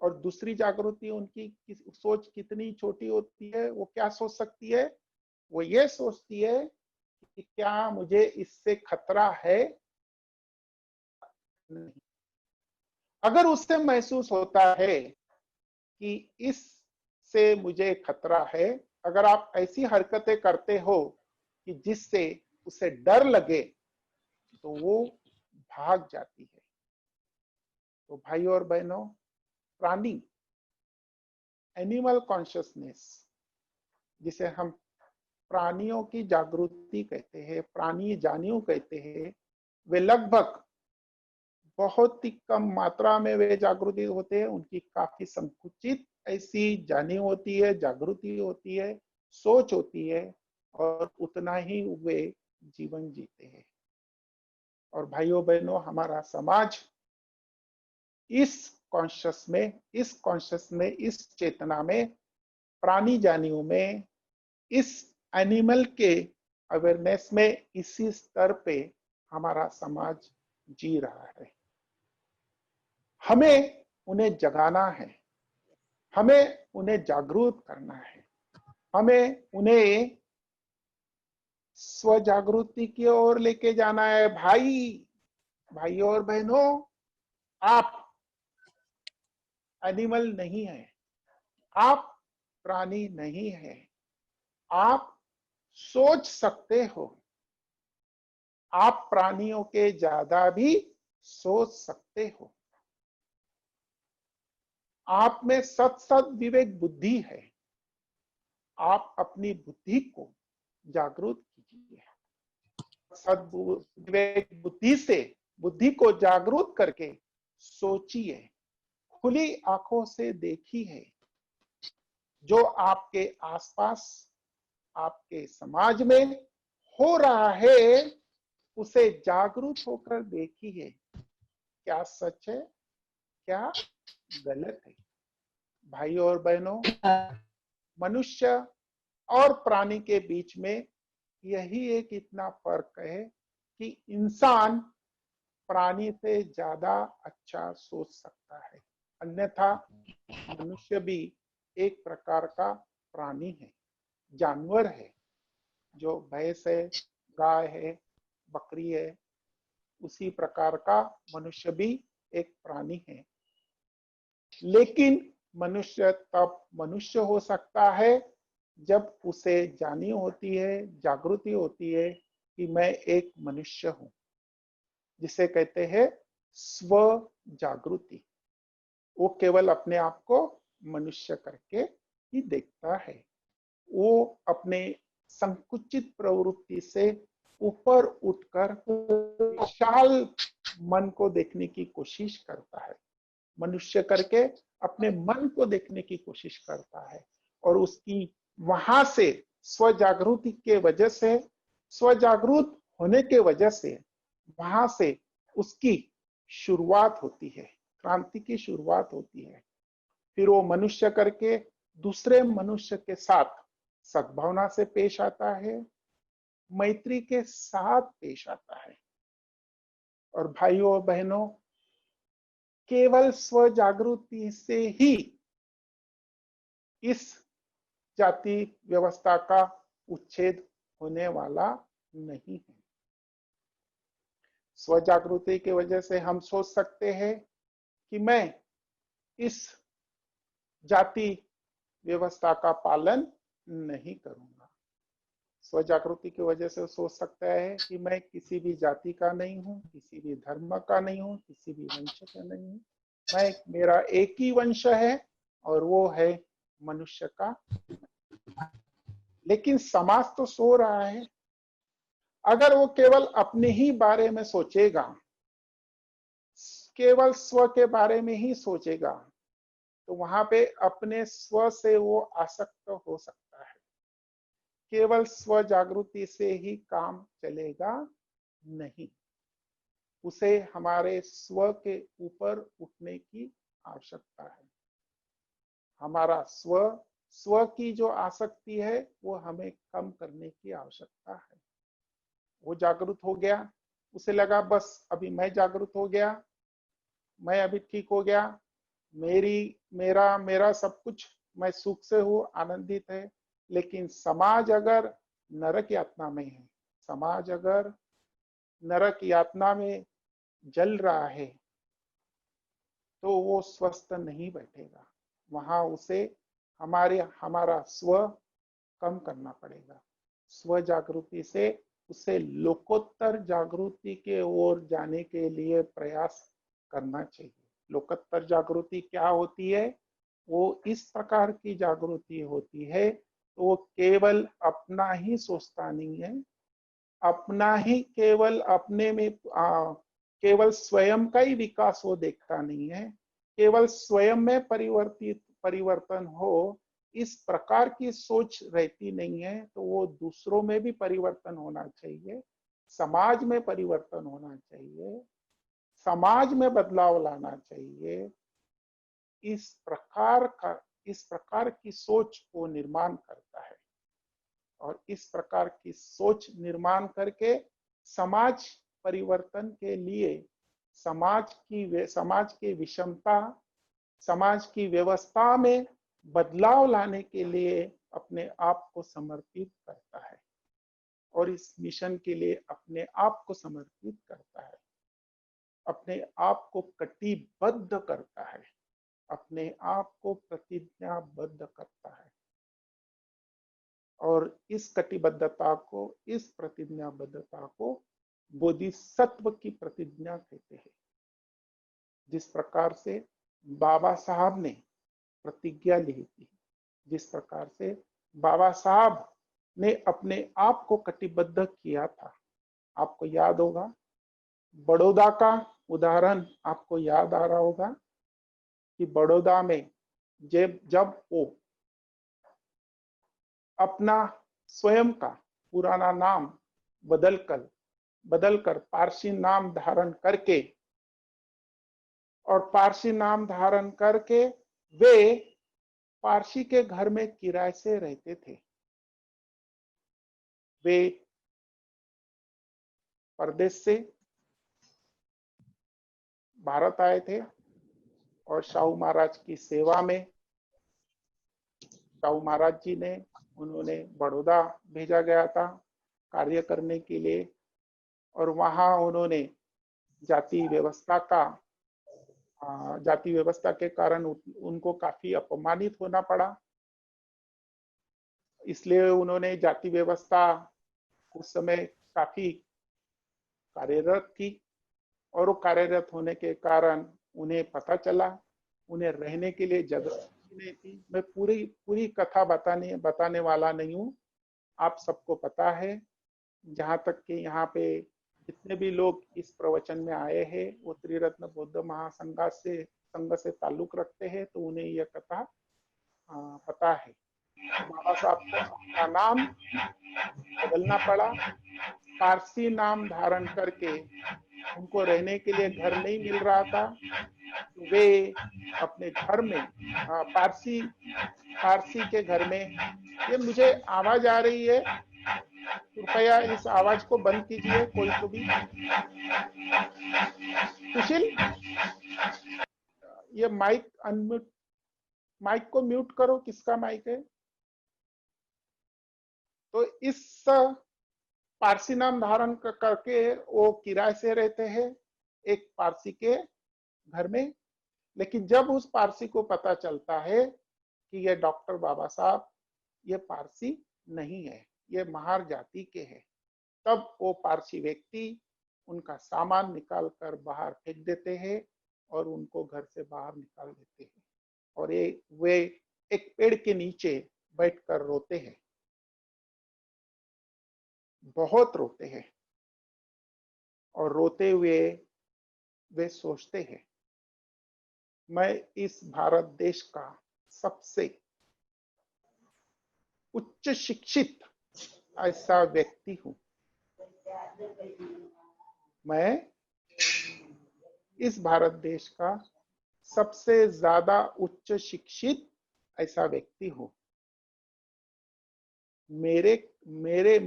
और दूसरी जागृति उनकी सोच कितनी छोटी होती है, वो क्या सोच सकती है? वो ये सोचती है कि क्या मुझे इससे खतरा है? नहीं। अगर उससे महसूस होता है कि इससे मुझे खतरा है, अगर आप ऐसी हरकतें करते हो कि जिससे उसे डर लगे, तो वो भाग जाती है। तो भाई और बहनों, प्राणी, एनिमल कॉन्शियसनेस, जिसे हम प्राणियों की जागृति कहते हैं, प्राणी जानियो कहते हैं, वे लगभग बहुत ही कम मात्रा में वे जागृति होते हैं। उनकी काफी संकुचित ऐसी जानी होती है, जागृति होती है, सोच होती है, और उतना ही वे जीवन जीते हैं। और भाइयों बहनों, हमारा समाज इस कॉन्शियस में, इस चेतना में, प्राणी जानियों में, इस एनिमल के अवेयरनेस में, इसी स्तर पे हमारा समाज जी रहा है। हमें उन्हें जगाना है, हमें उन्हें जागरूक करना है, हमें उन्हें स्व जागृति की ओर लेके जाना है। भाई और बहनों, आप एनिमल नहीं है, आप प्राणी नहीं है, आप सोच सकते हो, आप प्राणियों के ज्यादा भी सोच सकते हो। आप में सत विवेक बुद्धि है। आप अपनी बुद्धि को जागरूक कीजिए। सद्विवेक बुद्धि से बुद्धि को जागरूक करके सोचिए, खुली आंखों से देखिए, जो आपके आसपास, आपके समाज में हो रहा है, उसे जागरूक होकर देखिए। क्या सच है, क्या गलत है? भाई और बहनों, मनुष्य और प्राणी के बीच में यही एक इतना फर्क है कि इंसान प्राणी से ज्यादा अच्छा सोच सकता है, अन्यथा मनुष्य भी एक प्रकार का प्राणी है, जानवर है। जो भैंस है, गाय है, बकरी है, उसी प्रकार का मनुष्य भी एक प्राणी है। लेकिन मनुष्य तब मनुष्य हो सकता है जब उसे जानी होती है, जागृति होती है कि मैं एक मनुष्य हूं, जिसे कहते हैं स्व जागृति। वो केवल अपने आप को मनुष्य करके ही देखता है। वो अपने संकुचित प्रवृत्ति से ऊपर उठकर विशाल मन को देखने की कोशिश करता है। मनुष्य करके अपने मन को देखने की कोशिश करता है, और उसकी वहां से स्व जागृति के वजह से, स्व जागृत होने के वजह से वहां से उसकी शुरुआत होती है, क्रांति की शुरुआत होती है। फिर वो मनुष्य करके दूसरे मनुष्य के साथ सद्भावना से पेश आता है, मैत्री के साथ पेश आता है। और भाइयों और बहनों, केवल स्व जागृति से ही इस जाति व्यवस्था का उच्छेद होने वाला नहीं है। स्व जागृति की वजह से हम सोच सकते हैं कि मैं इस जाति व्यवस्था का पालन नहीं करूंगा। स्व जागृति की वजह से सोच सकता है कि मैं किसी भी जाति का नहीं हूं, किसी भी धर्म का नहीं हूं, किसी भी वंश का नहीं हूं। मेरा एक ही वंश है और वो है मनुष्य का। लेकिन समाज तो सो रहा है। अगर वो केवल अपने ही बारे में सोचेगा, केवल स्व के बारे में ही सोचेगा, तो वहां पे अपने स्व से वो आसक्त हो सकता है। केवल स्व जागृति से ही काम चलेगा नहीं, उसे हमारे स्व के ऊपर उठने की आवश्यकता है। हमारा स्व, स्व की जो आसक्ति है वो हमें कम करने की आवश्यकता है। वो जागरूक हो गया, उसे लगा बस अभी मैं जागरूक हो गया, मैं अभी ठीक हो गया, मेरा मेरा सब कुछ, मैं सुख से हूँ, आनंदित है। लेकिन समाज अगर नरक यातना में है, समाज अगर नरक यातना में जल रहा है, तो वो स्वस्थ नहीं बैठेगा। वहां उसे हमारा स्व कम करना पड़ेगा। स्व जागृति से उसे लोकोत्तर जागृति के ओर जाने के लिए प्रयास करना चाहिए। लोकोत्तर जागृति क्या होती है? वो इस प्रकार की जागृति होती है, तो वो केवल अपना ही सोचता नहीं है, अपना ही केवल अपने में केवल स्वयं का ही विकास वो देखता नहीं है, केवल स्वयं में परिवर्तन हो इस प्रकार की सोच रहती नहीं है। तो वो दूसरों में भी परिवर्तन होना चाहिए, समाज में परिवर्तन होना चाहिए, समाज में बदलाव लाना चाहिए। इस प्रकार की सोच को निर्माण करता है, और इस प्रकार की सोच निर्माण करके समाज परिवर्तन के लिए, समाज की विषमता, समाज की व्यवस्था में बदलाव लाने के लिए अपने आप को समर्पित करता है, और इस मिशन के लिए अपने आप को समर्पित करता है, अपने आप को कटिबद्ध करता है, अपने आप को प्रतिज्ञाबद्ध करता है। और इस कटिबद्धता को, इस प्रतिज्ञाबद्धता को बोधिसत्व की प्रतिज्ञा कहते हैं। जिस प्रकार से बाबा साहब ने प्रतिज्ञा ली थी, जिस प्रकार से बाबा साहब ने अपने आप को कटिबद्ध किया था। आपको याद होगा, बड़ौदा का उदाहरण आपको याद आ रहा होगा कि बड़ौदा में जब वो अपना स्वयं का पुराना नाम बदलकर पारसी नाम धारण करके, और पारसी नाम धारण करके वे पारसी के घर में किराए से रहते थे। वे परदेश से भारत आए थे, और शाहू महाराज की सेवा में शाहू महाराज जी ने उन्होंने बड़ौदा भेजा गया था कार्य करने के लिए, और वहां उन्होंने जाति व्यवस्था का जाति व्यवस्था के कारण उनको काफी अपमानित होना पड़ा। इसलिए उन्होंने जाति व्यवस्था उस समय काफी कार्यरत थी, और वो कार्यरत होने के कारण उन्हें पता चला उन्हें रहने के लिए जगह नहीं थी। मैं पूरी पूरी कथा बताने वाला नहीं हूँ, आप सबको पता है। जहां तक कि यहाँ पे जितने भी लोग इस प्रवचन में आए हैं वो त्रिरत्न बौद्ध संघ से ताल्लुक रखते हैं, तो उन्हें यह कथा पता है। बाबा साहब को अपना नाम बदलना पड़ा, पारसी नाम धारण करके। उनको रहने के लिए घर नहीं मिल रहा था, तो वे अपने घर में पारसी के घर में। ये मुझे आवाज आ रही है, कृपया इस आवाज को बंद कीजिए कोई तो भी। सुशील, ये माइक को म्यूट करो, किसका माइक है? तो इस पारसी नाम धारण करके वो किराए से रहते हैं एक पारसी के घर में। लेकिन जब उस पारसी को पता चलता है कि ये डॉक्टर बाबा साहब ये पारसी नहीं है, ये महार जाति के हैं, तब वो पारसी व्यक्ति उनका सामान निकाल कर बाहर फेंक देते हैं और उनको घर से बाहर निकाल देते हैं। और वे एक पेड़ के नीचे बैठकर रोते हैं, बहुत रोते हैं। और रोते हुए वे सोचते हैं, मैं इस भारत देश का सबसे उच्च शिक्षित ऐसा व्यक्ति हूं, मैं इस भारत देश का सबसे ज्यादा उच्च शिक्षित ऐसा व्यक्ति हूं।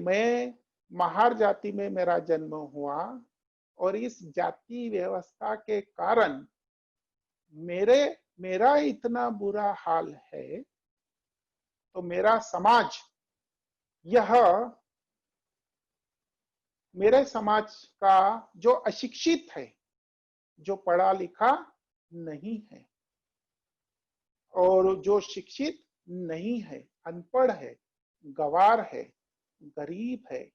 मैं महार जाति में मेरा जन्म हुआ, और इस जाति व्यवस्था के कारण मेरा इतना बुरा हाल है, तो मेरा समाज, यह मेरे समाज का जो अशिक्षित है, जो पढ़ा लिखा नहीं है, और जो शिक्षित नहीं है, अनपढ़ है, गवार है, गरीब है,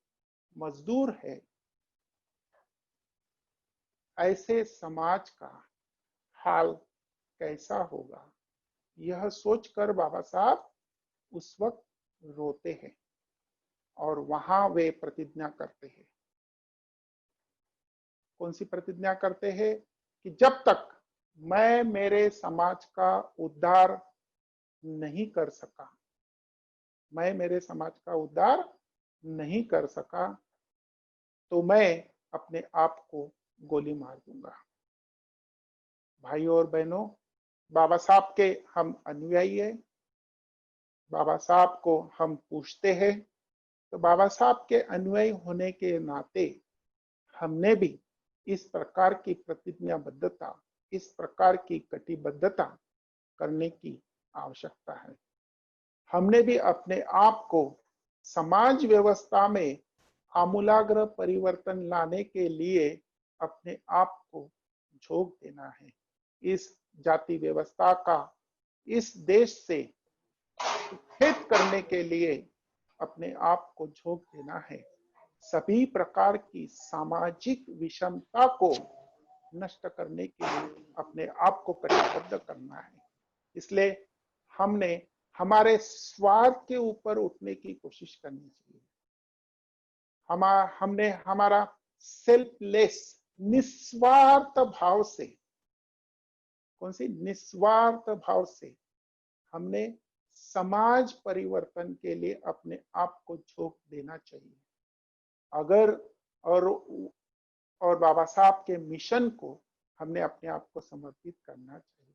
मजदूर है, ऐसे समाज का हाल कैसा होगा, यह सोचकर बाबा साहब उस वक्त रोते हैं। और वहां वे प्रतिज्ञा करते हैं। कौन सी प्रतिज्ञा करते हैं? कि जब तक मैं मेरे समाज का उद्धार नहीं कर सका, मैं मेरे समाज का उद्धार नहीं कर सका, तो मैं अपने आप को गोली मार दूंगा। भाइयों और बहनों, बाबा साहब के हम अनुयायी हैं, बाबा साहब को हम पूछते हैं, तो बाबा साहब के अनुयायी होने के नाते हमने भी इस प्रकार की प्रतिज्ञाबद्धता, इस प्रकार की कटिबद्धता करने की आवश्यकता है। हमने भी अपने आप को समाज व्यवस्था में आमूलाग्र परिवर्तन लाने के लिए अपने आप को झोंक देना है। इस जाति व्यवस्था का इस देश से उच्छेद करने के लिए अपने आप को झोंक देना है। सभी प्रकार की सामाजिक विषमता को नष्ट करने के लिए अपने आप को कटिबद्ध करना है। इसलिए हमने हमारे स्वार्थ के ऊपर उठने की कोशिश करनी चाहिए। हमने हमारा सेल्फलेस, निस्वार्थ भाव से, कौन सी निस्वार्थ भाव से हमने समाज परिवर्तन के लिए अपने आप को झोंक देना चाहिए। अगर और बाबा साहब के मिशन को हमने अपने आप को समर्पित करना चाहिए,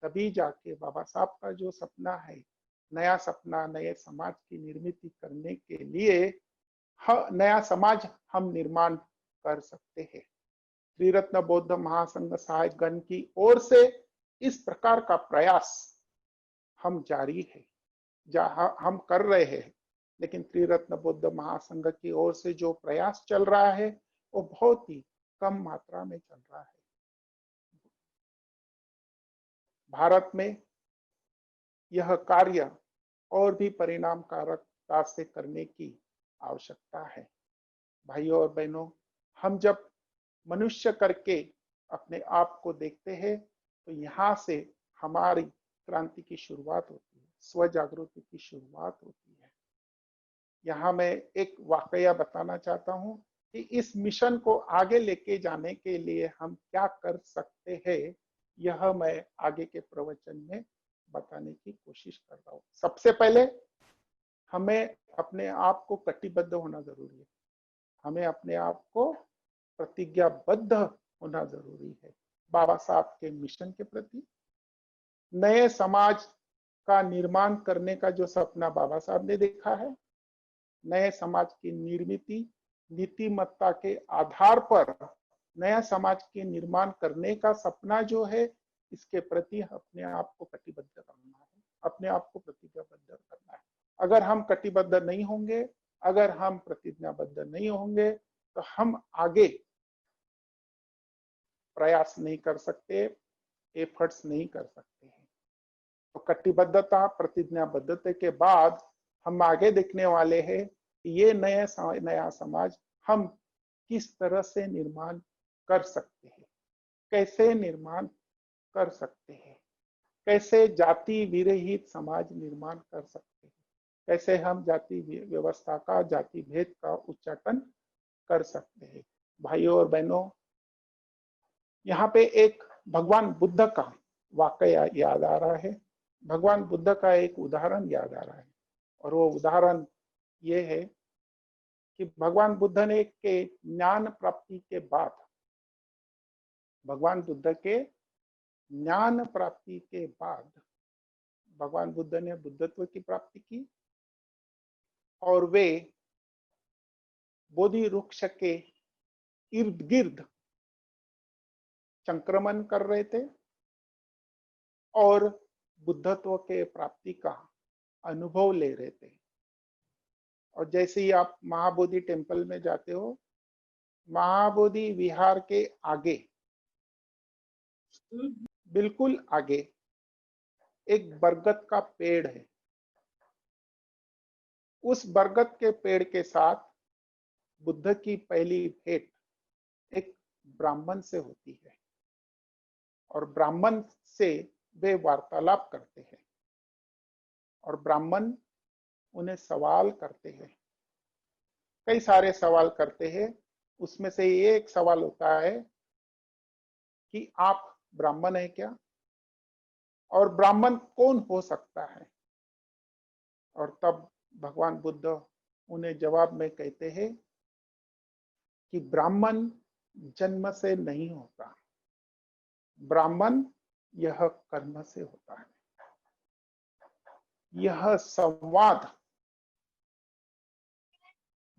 तभी जाके बाबा साहब का जो सपना है, नया सपना, नए समाज की निर्मित करने के लिए नया समाज हम निर्माण कर सकते हैं। त्रिरत्न बौद्ध महासंघ सहायक गण की ओर से इस प्रकार का प्रयास हम जारी है, जहां हम कर रहे हैं। लेकिन त्रिरत्न बौद्ध महासंघ की ओर से जो प्रयास चल रहा है वो बहुत ही कम मात्रा में चल रहा है। भारत में यह कार्य और भी परिणामकारकता से करने की आवश्यकता है। भाइयों और बहनों, हम जब मनुष्य करके अपने आप को देखते हैं तो यहाँ से हमारी क्रांति की शुरुआत होती है, स्व जागृति की शुरुआत होती है। यहाँ मैं एक वाकया बताना चाहता हूँ कि इस मिशन को आगे लेके जाने के लिए हम क्या कर सकते हैं, यह मैं आगे के प्रवचन में बताने की कोशिश कर रहा हूँ। सबसे पहले हमें अपने आप को कटिबद्ध होना जरूरी है, हमें अपने आप को प्रतिज्ञाबद्ध होना जरूरी है बाबा साहब के मिशन के प्रति। नए समाज का निर्माण करने का जो सपना बाबा साहब ने देखा है, नए समाज की निर्मित नीतिमत्ता के आधार पर नया समाज के निर्माण करने का सपना जो है, इसके प्रति अपने आप को कटिबद्ध करना है, अपने आप को प्रतिज्ञाबद्ध करना है। अगर हम कटिबद्ध नहीं होंगे, अगर हम प्रतिज्ञाबद्ध नहीं होंगे तो हम आगे प्रयास नहीं कर सकते, एफर्ट्स नहीं कर सकते हैं। तो कटिबद्धता, प्रतिज्ञाबद्धता के बाद हम आगे देखने वाले हैं कि ये नया समाज हम किस तरह से निर्माण कर सकते हैं, कैसे निर्माण कर सकते हैं, कैसे जाति विरहित समाज निर्माण कर सकते हैं, कैसे हम जाति व्यवस्था का, जाति भेद का उच्चाटन कर सकते हैं। भाइयों और बहनों, यहाँ पे एक भगवान बुद्ध का वाकया याद आ रहा है, भगवान बुद्ध का एक उदाहरण याद आ रहा है। और वो उदाहरण ये है कि भगवान बुद्ध ने के ज्ञान प्राप्ति के बाद, भगवान बुद्ध के ज्ञान प्राप्ति के बाद भगवान बुद्ध ने बुद्धत्व की प्राप्ति की और वे बोधि वृक्ष के इर्द गिर्द संक्रमण कर रहे थे और बुद्धत्व के प्राप्ति का अनुभव ले रहे थे। और जैसे ही आप महाबोधि टेम्पल में जाते हो, महाबोधि विहार के आगे, बिल्कुल आगे एक बरगद का पेड़ है। उस बरगद के पेड़ के साथ बुद्ध की पहली भेंट एक ब्राह्मण से होती है और ब्राह्मण से वे वार्तालाप करते हैं और ब्राह्मण उन्हें सवाल करते हैं, कई सारे सवाल करते हैं। उसमें से ये एक सवाल होता है कि आप ब्राह्मण हैं क्या, और ब्राह्मण कौन हो सकता है। और तब भगवान बुद्ध उन्हें जवाब में कहते हैं कि ब्राह्मण जन्म से नहीं होता, ब्राह्मण यह कर्म से होता है। यह संवाद,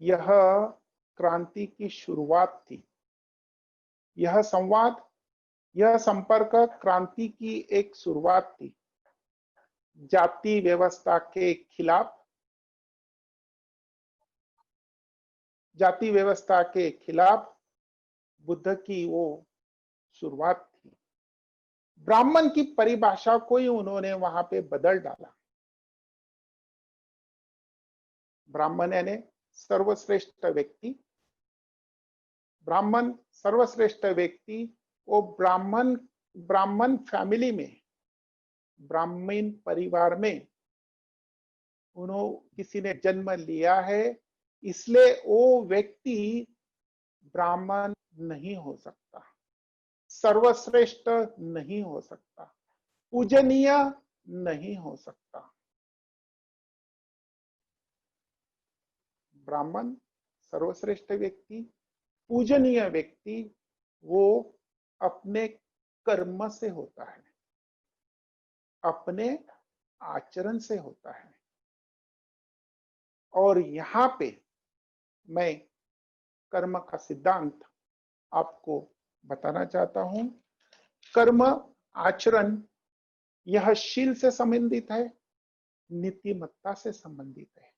यह क्रांति की शुरुआत थी। यह संवाद, यह संपर्क क्रांति की एक शुरुआत थी। जाति व्यवस्था के खिलाफ, जाति व्यवस्था के खिलाफ बुद्ध की वो शुरुआत थी। ब्राह्मण की परिभाषा को ही उन्होंने वहां पे बदल डाला। ब्राह्मण यानी सर्वश्रेष्ठ व्यक्ति, ब्राह्मण सर्वश्रेष्ठ व्यक्ति। वो ब्राह्मण फैमिली में, ब्राह्मण परिवार में उन्होंने किसी ने जन्म लिया है, इसलिए वो व्यक्ति ब्राह्मण नहीं हो सकता, सर्वश्रेष्ठ नहीं हो सकता, पूजनीय नहीं हो सकता। ब्राह्मण सर्वश्रेष्ठ व्यक्ति, पूजनीय व्यक्ति, वो अपने कर्म से होता है, अपने आचरण से होता है। और यहाँ पे मैं कर्म का सिद्धांत आपको बताना चाहता हूं। कर्म, आचरण, यह शील से संबंधित है, नीतिमत्ता से संबंधित है।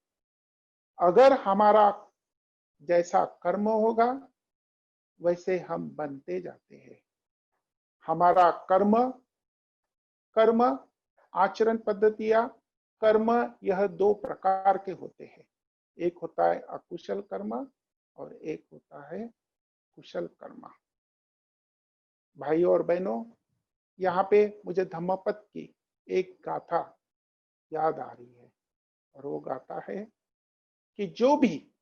अगर हमारा जैसा कर्म होगा वैसे हम बनते जाते हैं। हमारा कर्म कर्म, आचरण पद्धतियां, कर्म, यह दो प्रकार के होते हैं। एक होता है अकुशल कर्म और एक होता है कुशल कर्म। भाइयों और बहनों, यहाँ पे मुझे धम्मपद की एक गाथा याद आ रही है, और वो गाथा है कि जो भी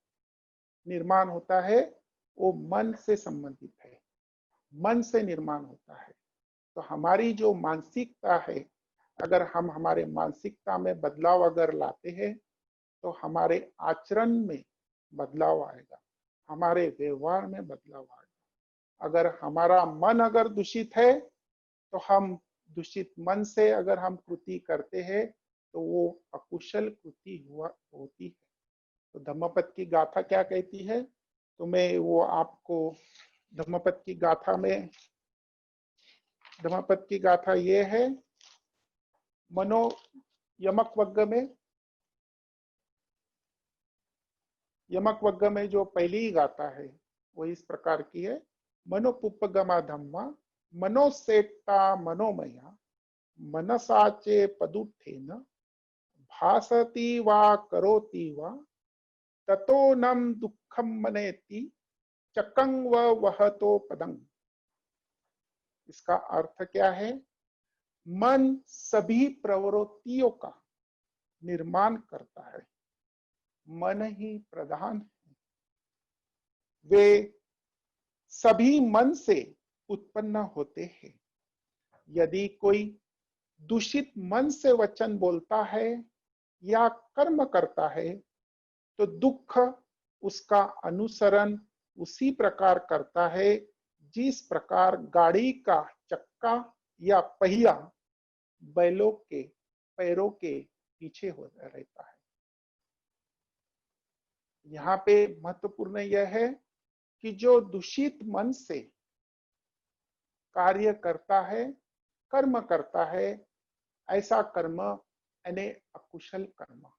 निर्माण होता है वो मन से संबंधित है, मन से निर्माण होता है। तो हमारी जो मानसिकता है, अगर हम हमारे मानसिकता में बदलाव अगर लाते हैं तो हमारे आचरण में बदलाव आएगा, हमारे व्यवहार में बदलाव आएगा। अगर हमारा मन अगर दूषित है तो हम दूषित मन से अगर हम कृति करते हैं तो वो अकुशल कृति होती है। तो धम्मपद की गाथा क्या कहती है, तो मैं वो आपको धम्मपद की गाथा में, धम्मपद की गाथा ये है, मनो यमक वग्ग में, यमक वग्ग में जो पहली गाथा है वो इस प्रकार की है। मनोपुपगमा धम्मा मनोसेट्टा मनोमया मनसाचे पदुत्थेन भासति वा करोति वा ततो नम दुखम मनेति चकंग व वहतो पदंग। इसका अर्थ क्या है? मन सभी प्रवृत्तियों का निर्माण करता है, मन ही प्रधान है, वे सभी मन से उत्पन्न होते हैं। यदि कोई दूषित मन से वचन बोलता है या कर्म करता है तो दुख उसका अनुसरण उसी प्रकार करता है जिस प्रकार गाड़ी का चक्का या पहिया बैलों के पैरों के पीछे हो रहता है। यहाँ पे महत्वपूर्ण यह है कि जो दूषित मन से कार्य करता है, कर्म करता है, ऐसा कर्म यानी अकुशल कर्म।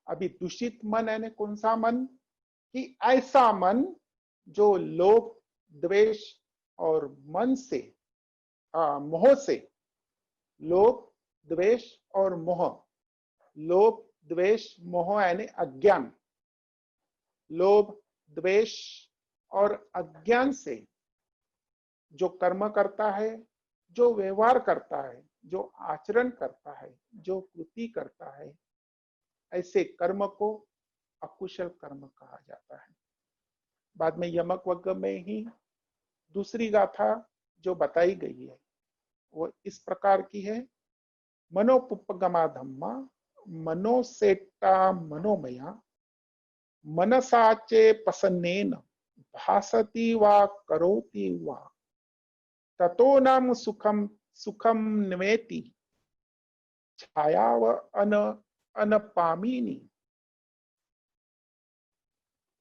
अभी दूषित मन यानी कौन सा मन? कि ऐसा मन जो लोभ, द्वेष और मन से मोह से, लोभ, द्वेष और मोह, लोभ, द्वेष, मोह यानी अज्ञान, लोभ, द्वेष और अज्ञान से जो कर्म करता है, जो व्यवहार करता है, जो आचरण करता है, जो कृति करता है, ऐसे कर्म को अकुशल कर्म कहा जाता है। बाद में यमक वग्ग में ही दूसरी गाथा जो बताई गई है वो इस प्रकार की है। मनोपुपगमा धम्मा मनोसेट्टा मनोमया मनसाचे पसन्नेन भासति वा करोति वा ततो नाम सुखम सुखम निवेति छायाव अनपामिनी।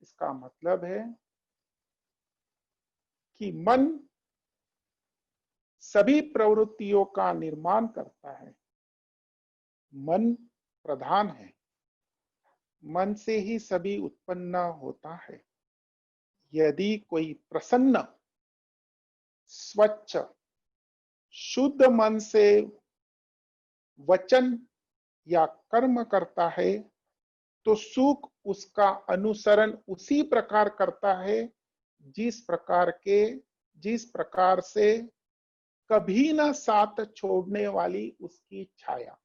इसका मतलब है कि मन सभी प्रवृत्तियों का निर्माण करता है, मन प्रधान है, मन से ही सभी उत्पन्न होता है। यदि कोई प्रसन्न, स्वच्छ, शुद्ध मन से वचन या कर्म करता है तो सुख उसका अनुसरण उसी प्रकार करता है जिस प्रकार से कभी ना साथ छोड़ने वाली उसकी छाया।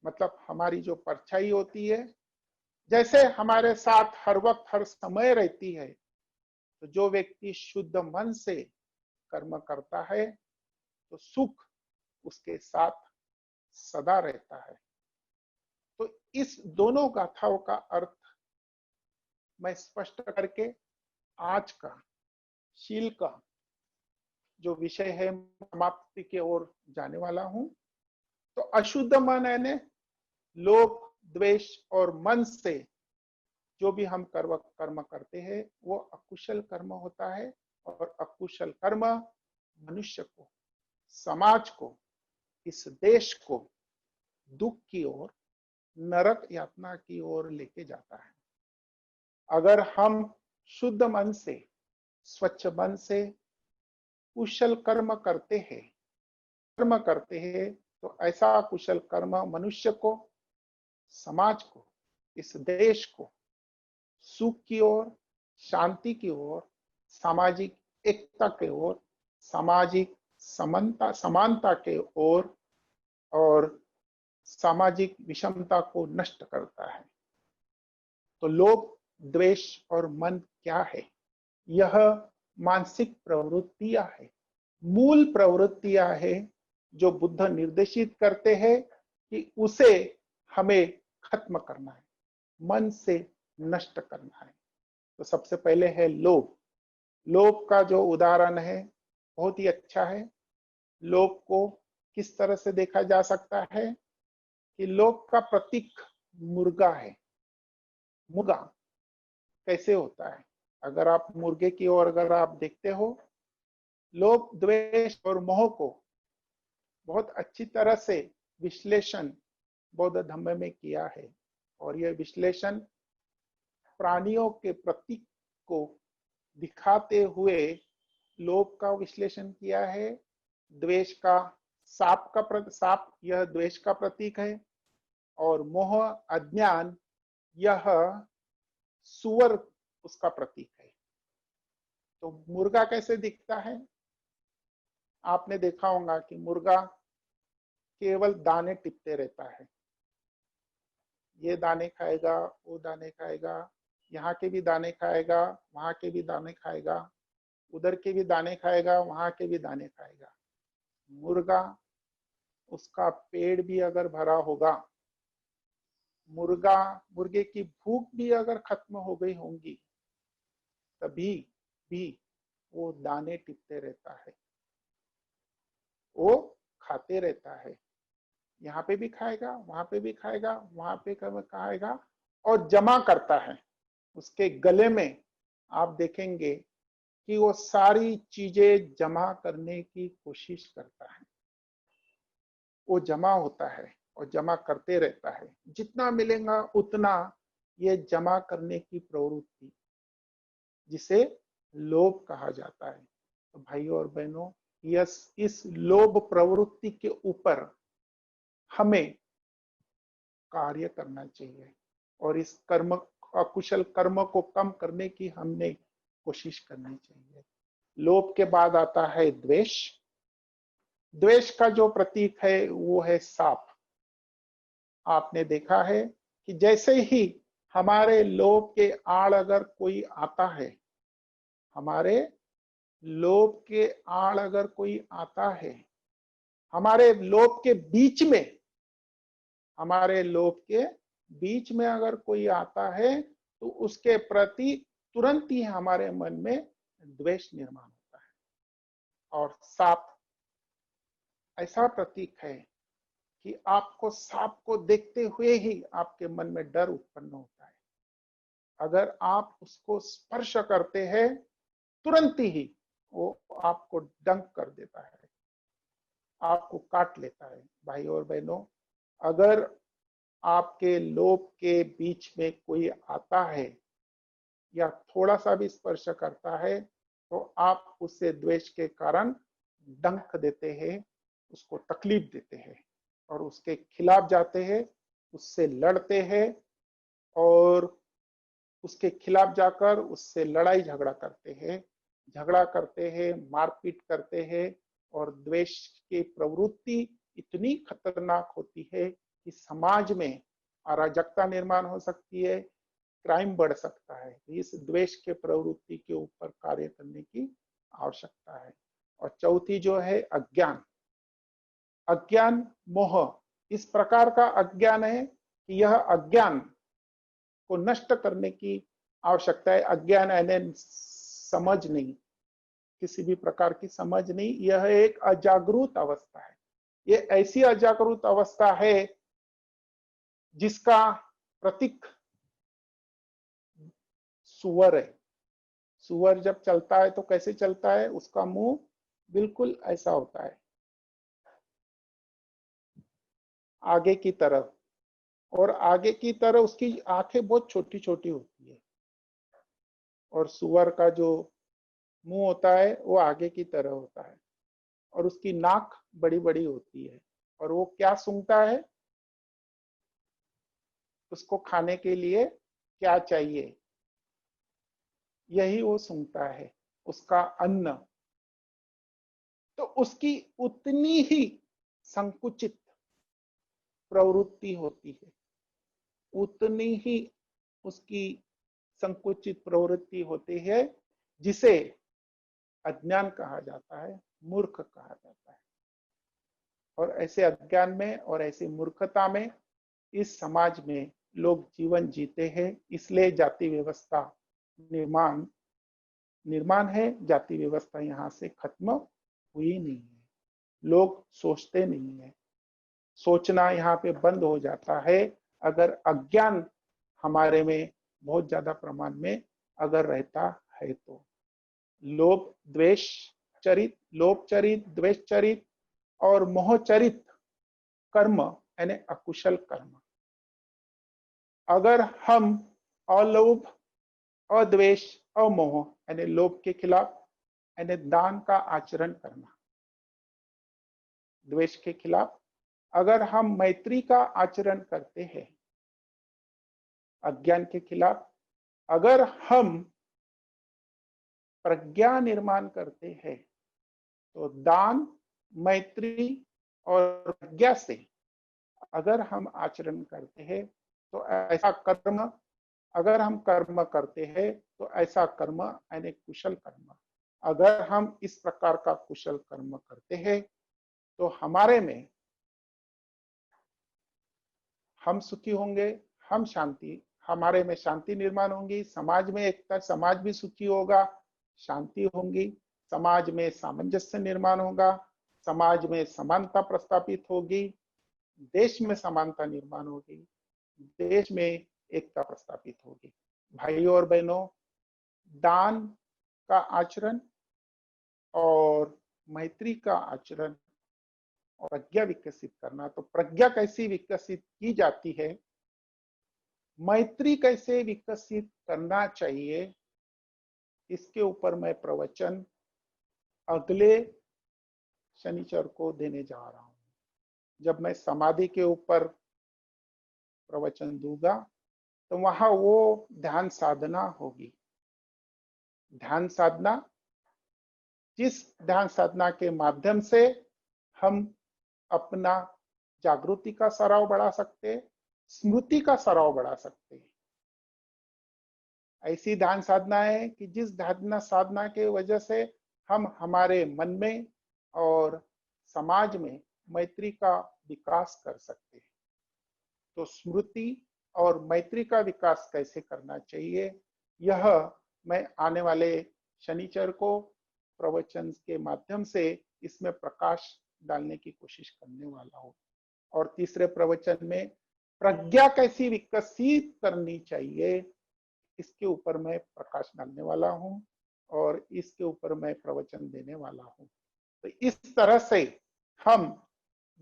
मतलब हमारी जो परछाई होती है, जैसे हमारे साथ हर वक्त हर समय रहती है, तो जो व्यक्ति शुद्ध मन से कर्म करता है तो सुख उसके साथ सदा रहता है। तो इस दोनों गाथाओं का अर्थ मैं स्पष्ट करके आज का शील का जो विषय है समाप्ति की ओर जाने वाला हूं। तो अशुद्ध मन यानी लोभ, द्वेष और मन से जो भी हम कर्म करते हैं वो अकुशल कर्म होता है, और अकुशल कर्म मनुष्य को, समाज को, इस देश को दुख की ओर, नरक यातना की ओर लेके जाता है। अगर हम शुद्ध मन से, स्वच्छ मन से कुशल कर्म करते हैं, तो ऐसा कुशल कर्म मनुष्य को, समाज को, इस देश को सुख की ओर, शांति की ओर, सामाजिक एकता के ओर, सामाजिक समानता के ओर और सामाजिक विषमता को नष्ट करता है। तो लोभ, द्वेष और मन क्या है? यह मानसिक प्रवृत्तियां है, मूल प्रवृत्तियां है जो बुद्ध निर्देशित करते हैं कि उसे हमें खत्म करना है, मन से नष्ट करना है। तो सबसे पहले है लोभ। लोभ का जो उदाहरण है बहुत ही अच्छा है। लोभ को किस तरह से देखा जा सकता है कि लोभ का प्रतीक मुर्गा है। मुर्गा कैसे होता है? अगर आप मुर्गे की ओर अगर आप देखते हो, लोभ, द्वेष और मोह को बहुत अच्छी तरह से विश्लेषण बौद्ध धर्म में किया है। और यह विश्लेषण प्राणियों के प्रतीक को दिखाते हुए लोभ का विश्लेषण किया है। द्वेष का सांप यह द्वेष का प्रतीक है, और मोह, अज्ञान, यह सुअर उसका प्रतीक है। तो मुर्गा कैसे दिखता है? आपने देखा होगा कि मुर्गा केवल दाने टिपते रहता है। ये दाने खाएगा, वो दाने खाएगा, यहाँ के भी दाने खाएगा, वहां के भी दाने खाएगा, उधर के भी दाने खाएगा, वहां के भी दाने खाएगा। उसका पेट भी अगर भरा होगा, मुर्गे की भूख भी अगर खत्म हो गई होंगी, तभी भी वो दाने टिपते रहता है, वो खाते रहता है। यहाँ पे भी खाएगा, वहां पे भी खाएगा, वहां पे खाएगा और जमा करता है। उसके गले में आप देखेंगे कि वो सारी चीजें जमा करने की कोशिश करता है। वो जमा होता है और जमा करते रहता है। जितना मिलेगा उतना ये जमा करने की प्रवृत्ति, जिसे लोभ कहा जाता है। तो भाइयों और बहनों, इस लोभ प्रवृत्ति के ऊपर हमें कार्य करना चाहिए और इस अकुशल कर्म को कम करने की हमने कोशिश करनी चाहिए। लोभ के बाद आता है द्वेष। द्वेष का जो प्रतीक है वो है सांप। आपने देखा है कि जैसे ही हमारे लोभ के आड़ अगर कोई आता है, हमारे लोभ के आड़ अगर कोई आता है, हमारे लोभ के बीच में अगर कोई आता है, तो उसके प्रति तुरंत ही हमारे मन में द्वेष निर्माण होता है। और सांप ऐसा प्रतीक है कि आपको सांप को देखते हुए ही आपके मन में डर उत्पन्न होता है। अगर आप उसको स्पर्श करते हैं, तुरंत ही वो आपको डंक कर देता है, आपको काट लेता है। भाई और बहनों, अगर आपके लोभ के बीच में कोई आता है या थोड़ा सा भी स्पर्श करता है, तो आप उससे द्वेष के कारण डंक देते हैं, उसको तकलीफ देते हैं और उसके खिलाफ जाते हैं, उससे लड़ते हैं और उसके खिलाफ जाकर उससे लड़ाई झगड़ा करते हैं, मारपीट करते हैं। और द्वेष की प्रवृत्ति इतनी खतरनाक होती है कि समाज में अराजकता निर्माण हो सकती है, क्राइम बढ़ सकता है। इस द्वेष के प्रवृत्ति के ऊपर कार्य करने की आवश्यकता है। और चौथी जो है अज्ञान, मोह। इस प्रकार का अज्ञान है कि यह अज्ञान को नष्ट करने की आवश्यकता है। अज्ञान यानी समझ नहीं, किसी भी प्रकार की समझ नहीं, यह एक अजागरूक अवस्था है। ये ऐसी अजागरूक अवस्था है जिसका प्रतीक सुअर है। सुअर जब चलता है तो कैसे चलता है? उसका मुंह बिल्कुल ऐसा होता है, आगे की तरफ, और आगे की तरफ उसकी आंखें बहुत छोटी छोटी होती है। और सुअर का जो मुंह होता है वो आगे की तरह होता है और उसकी नाक बड़ी बड़ी होती है और वो क्या सूंघता है, उसको खाने के लिए क्या चाहिए, यही वो सूंघता है, उसका अन्न। तो उसकी उतनी ही संकुचित प्रवृत्ति होती है, उतनी ही उसकी संकुचित प्रवृत्ति होती है, जिसे अज्ञान कहा जाता है, मूर्ख कहा जाता है। और ऐसे अज्ञान में और ऐसी मूर्खता में इस समाज में लोग जीवन जीते हैं। इसलिए जाति व्यवस्था निर्माण निर्माण है, जाति व्यवस्था यहाँ से खत्म हुई नहीं है। लोग सोचते नहीं है, सोचना यहाँ पे बंद हो जाता है अगर अज्ञान हमारे में बहुत ज्यादा प्रमाण में अगर रहता है तो। लोभ द्वेष चरित, लोभ चरित, द्वेष चरित और मोह चरित कर्म यानी अकुशल कर्म, अगर हम अलोभ, अद्वेष, अमोह यानी लोभ के खिलाफ यानी दान का आचरण करना, द्वेष के खिलाफ अगर हम मैत्री का आचरण करते हैं, अज्ञान के खिलाफ अगर हम प्रज्ञा निर्माण करते हैं, तो दान, मैत्री और प्रज्ञा से अगर हम आचरण करते हैं तो ऐसा कर्म, अगर हम कर्म करते हैं तो ऐसा कर्म यानी कुशल कर्म, अगर हम इस प्रकार का कुशल कर्म करते हैं तो हमारे में हम सुखी होंगे, हम शांति, हमारे में शांति निर्माण होगी, समाज में एकता, समाज भी सुखी होगा, शांति होगी, समाज में सामंजस्य निर्माण होगा, समाज में समानता प्रस्थापित होगी, देश में समानता निर्माण होगी, देश में एकता प्रस्थापित होगी। भाइयों और बहनों, दान का आचरण और मैत्री का आचरण और प्रज्ञा विकसित करना, तो प्रज्ञा कैसी विकसित की जाती है, मैत्री कैसे विकसित करना चाहिए, इसके ऊपर मैं प्रवचन अगले शनिचर को देने जा रहा हूं। जब मैं समाधि के ऊपर प्रवचन दूंगा तो वहां वो ध्यान साधना होगी। ध्यान साधना, जिस ध्यान साधना के माध्यम से हम अपना जागृति का सराव बढ़ा सकते, स्मृति का सराव बढ़ा सकते हैं। ऐसी ध्यान साधना है कि जिस ध्यान साधना के वजह से हम हमारे मन में और समाज में मैत्री का विकास कर सकते हैं। तो स्मृति और मैत्री का विकास कैसे करना चाहिए, यह मैं आने वाले शनिचर को प्रवचन के माध्यम से इसमें प्रकाश डालने की कोशिश करने वाला हूँ। और तीसरे प्रवचन में प्रज्ञा कैसी विकसित करनी चाहिए, इसके ऊपर मैं प्रकाश डालने वाला हूं और इसके ऊपर मैं प्रवचन देने वाला हूं। तो इस तरह से हम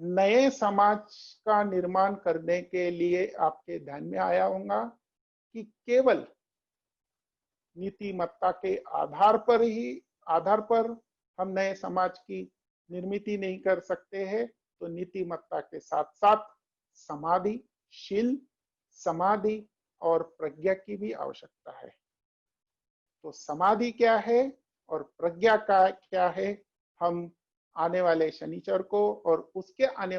नए समाज का निर्माण करने के लिए आपके ध्यान में आया होगा कि केवल नीतिमत्ता के आधार पर हम नए समाज की निर्मित नहीं कर सकते हैं। तो नीतिमत्ता के साथ साथ समाधि, शील, समाधि और प्रज्ञा की भी आवश्यकता है। तो समाधि क्या है और प्रज्ञा का क्या है, हम आने वाले शनिचर को और उसके आने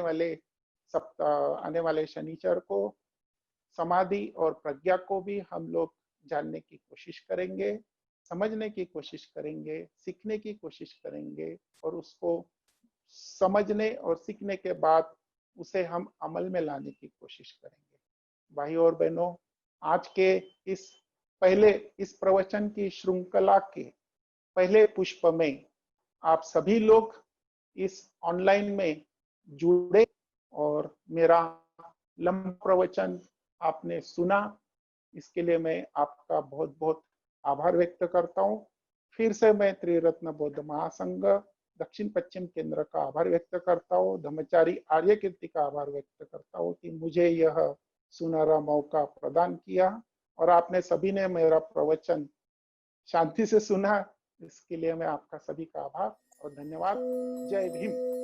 वाले शनिचर को समाधि और प्रज्ञा को भी हम लोग जानने की कोशिश करेंगे, समझने की कोशिश करेंगे, सीखने की कोशिश करेंगे और उसको समझने और सीखने के बाद उसे हम अमल में लाने की कोशिश करेंगे। भाइयों और बहनों, आज के इस प्रवचन की श्रृंखला के पहले पुष्प में आप सभी लोग इस ऑनलाइन में जुड़े और मेरा लंबा प्रवचन आपने सुना, इसके लिए मैं आपका बहुत बहुत आभार व्यक्त करता हूँ। फिर से मैं त्रिरत्न बौद्ध महासंघ दक्षिण पश्चिम केंद्र का आभार व्यक्त करता हूँ, धर्मचारी आर्य कीर्ति का आभार व्यक्त करता हूँ कि मुझे यह सुनहरा मौका प्रदान किया और आपने सभी ने मेरा प्रवचन शांति से सुना, इसके लिए मैं आपका सभी का आभार और धन्यवाद। जय भीम।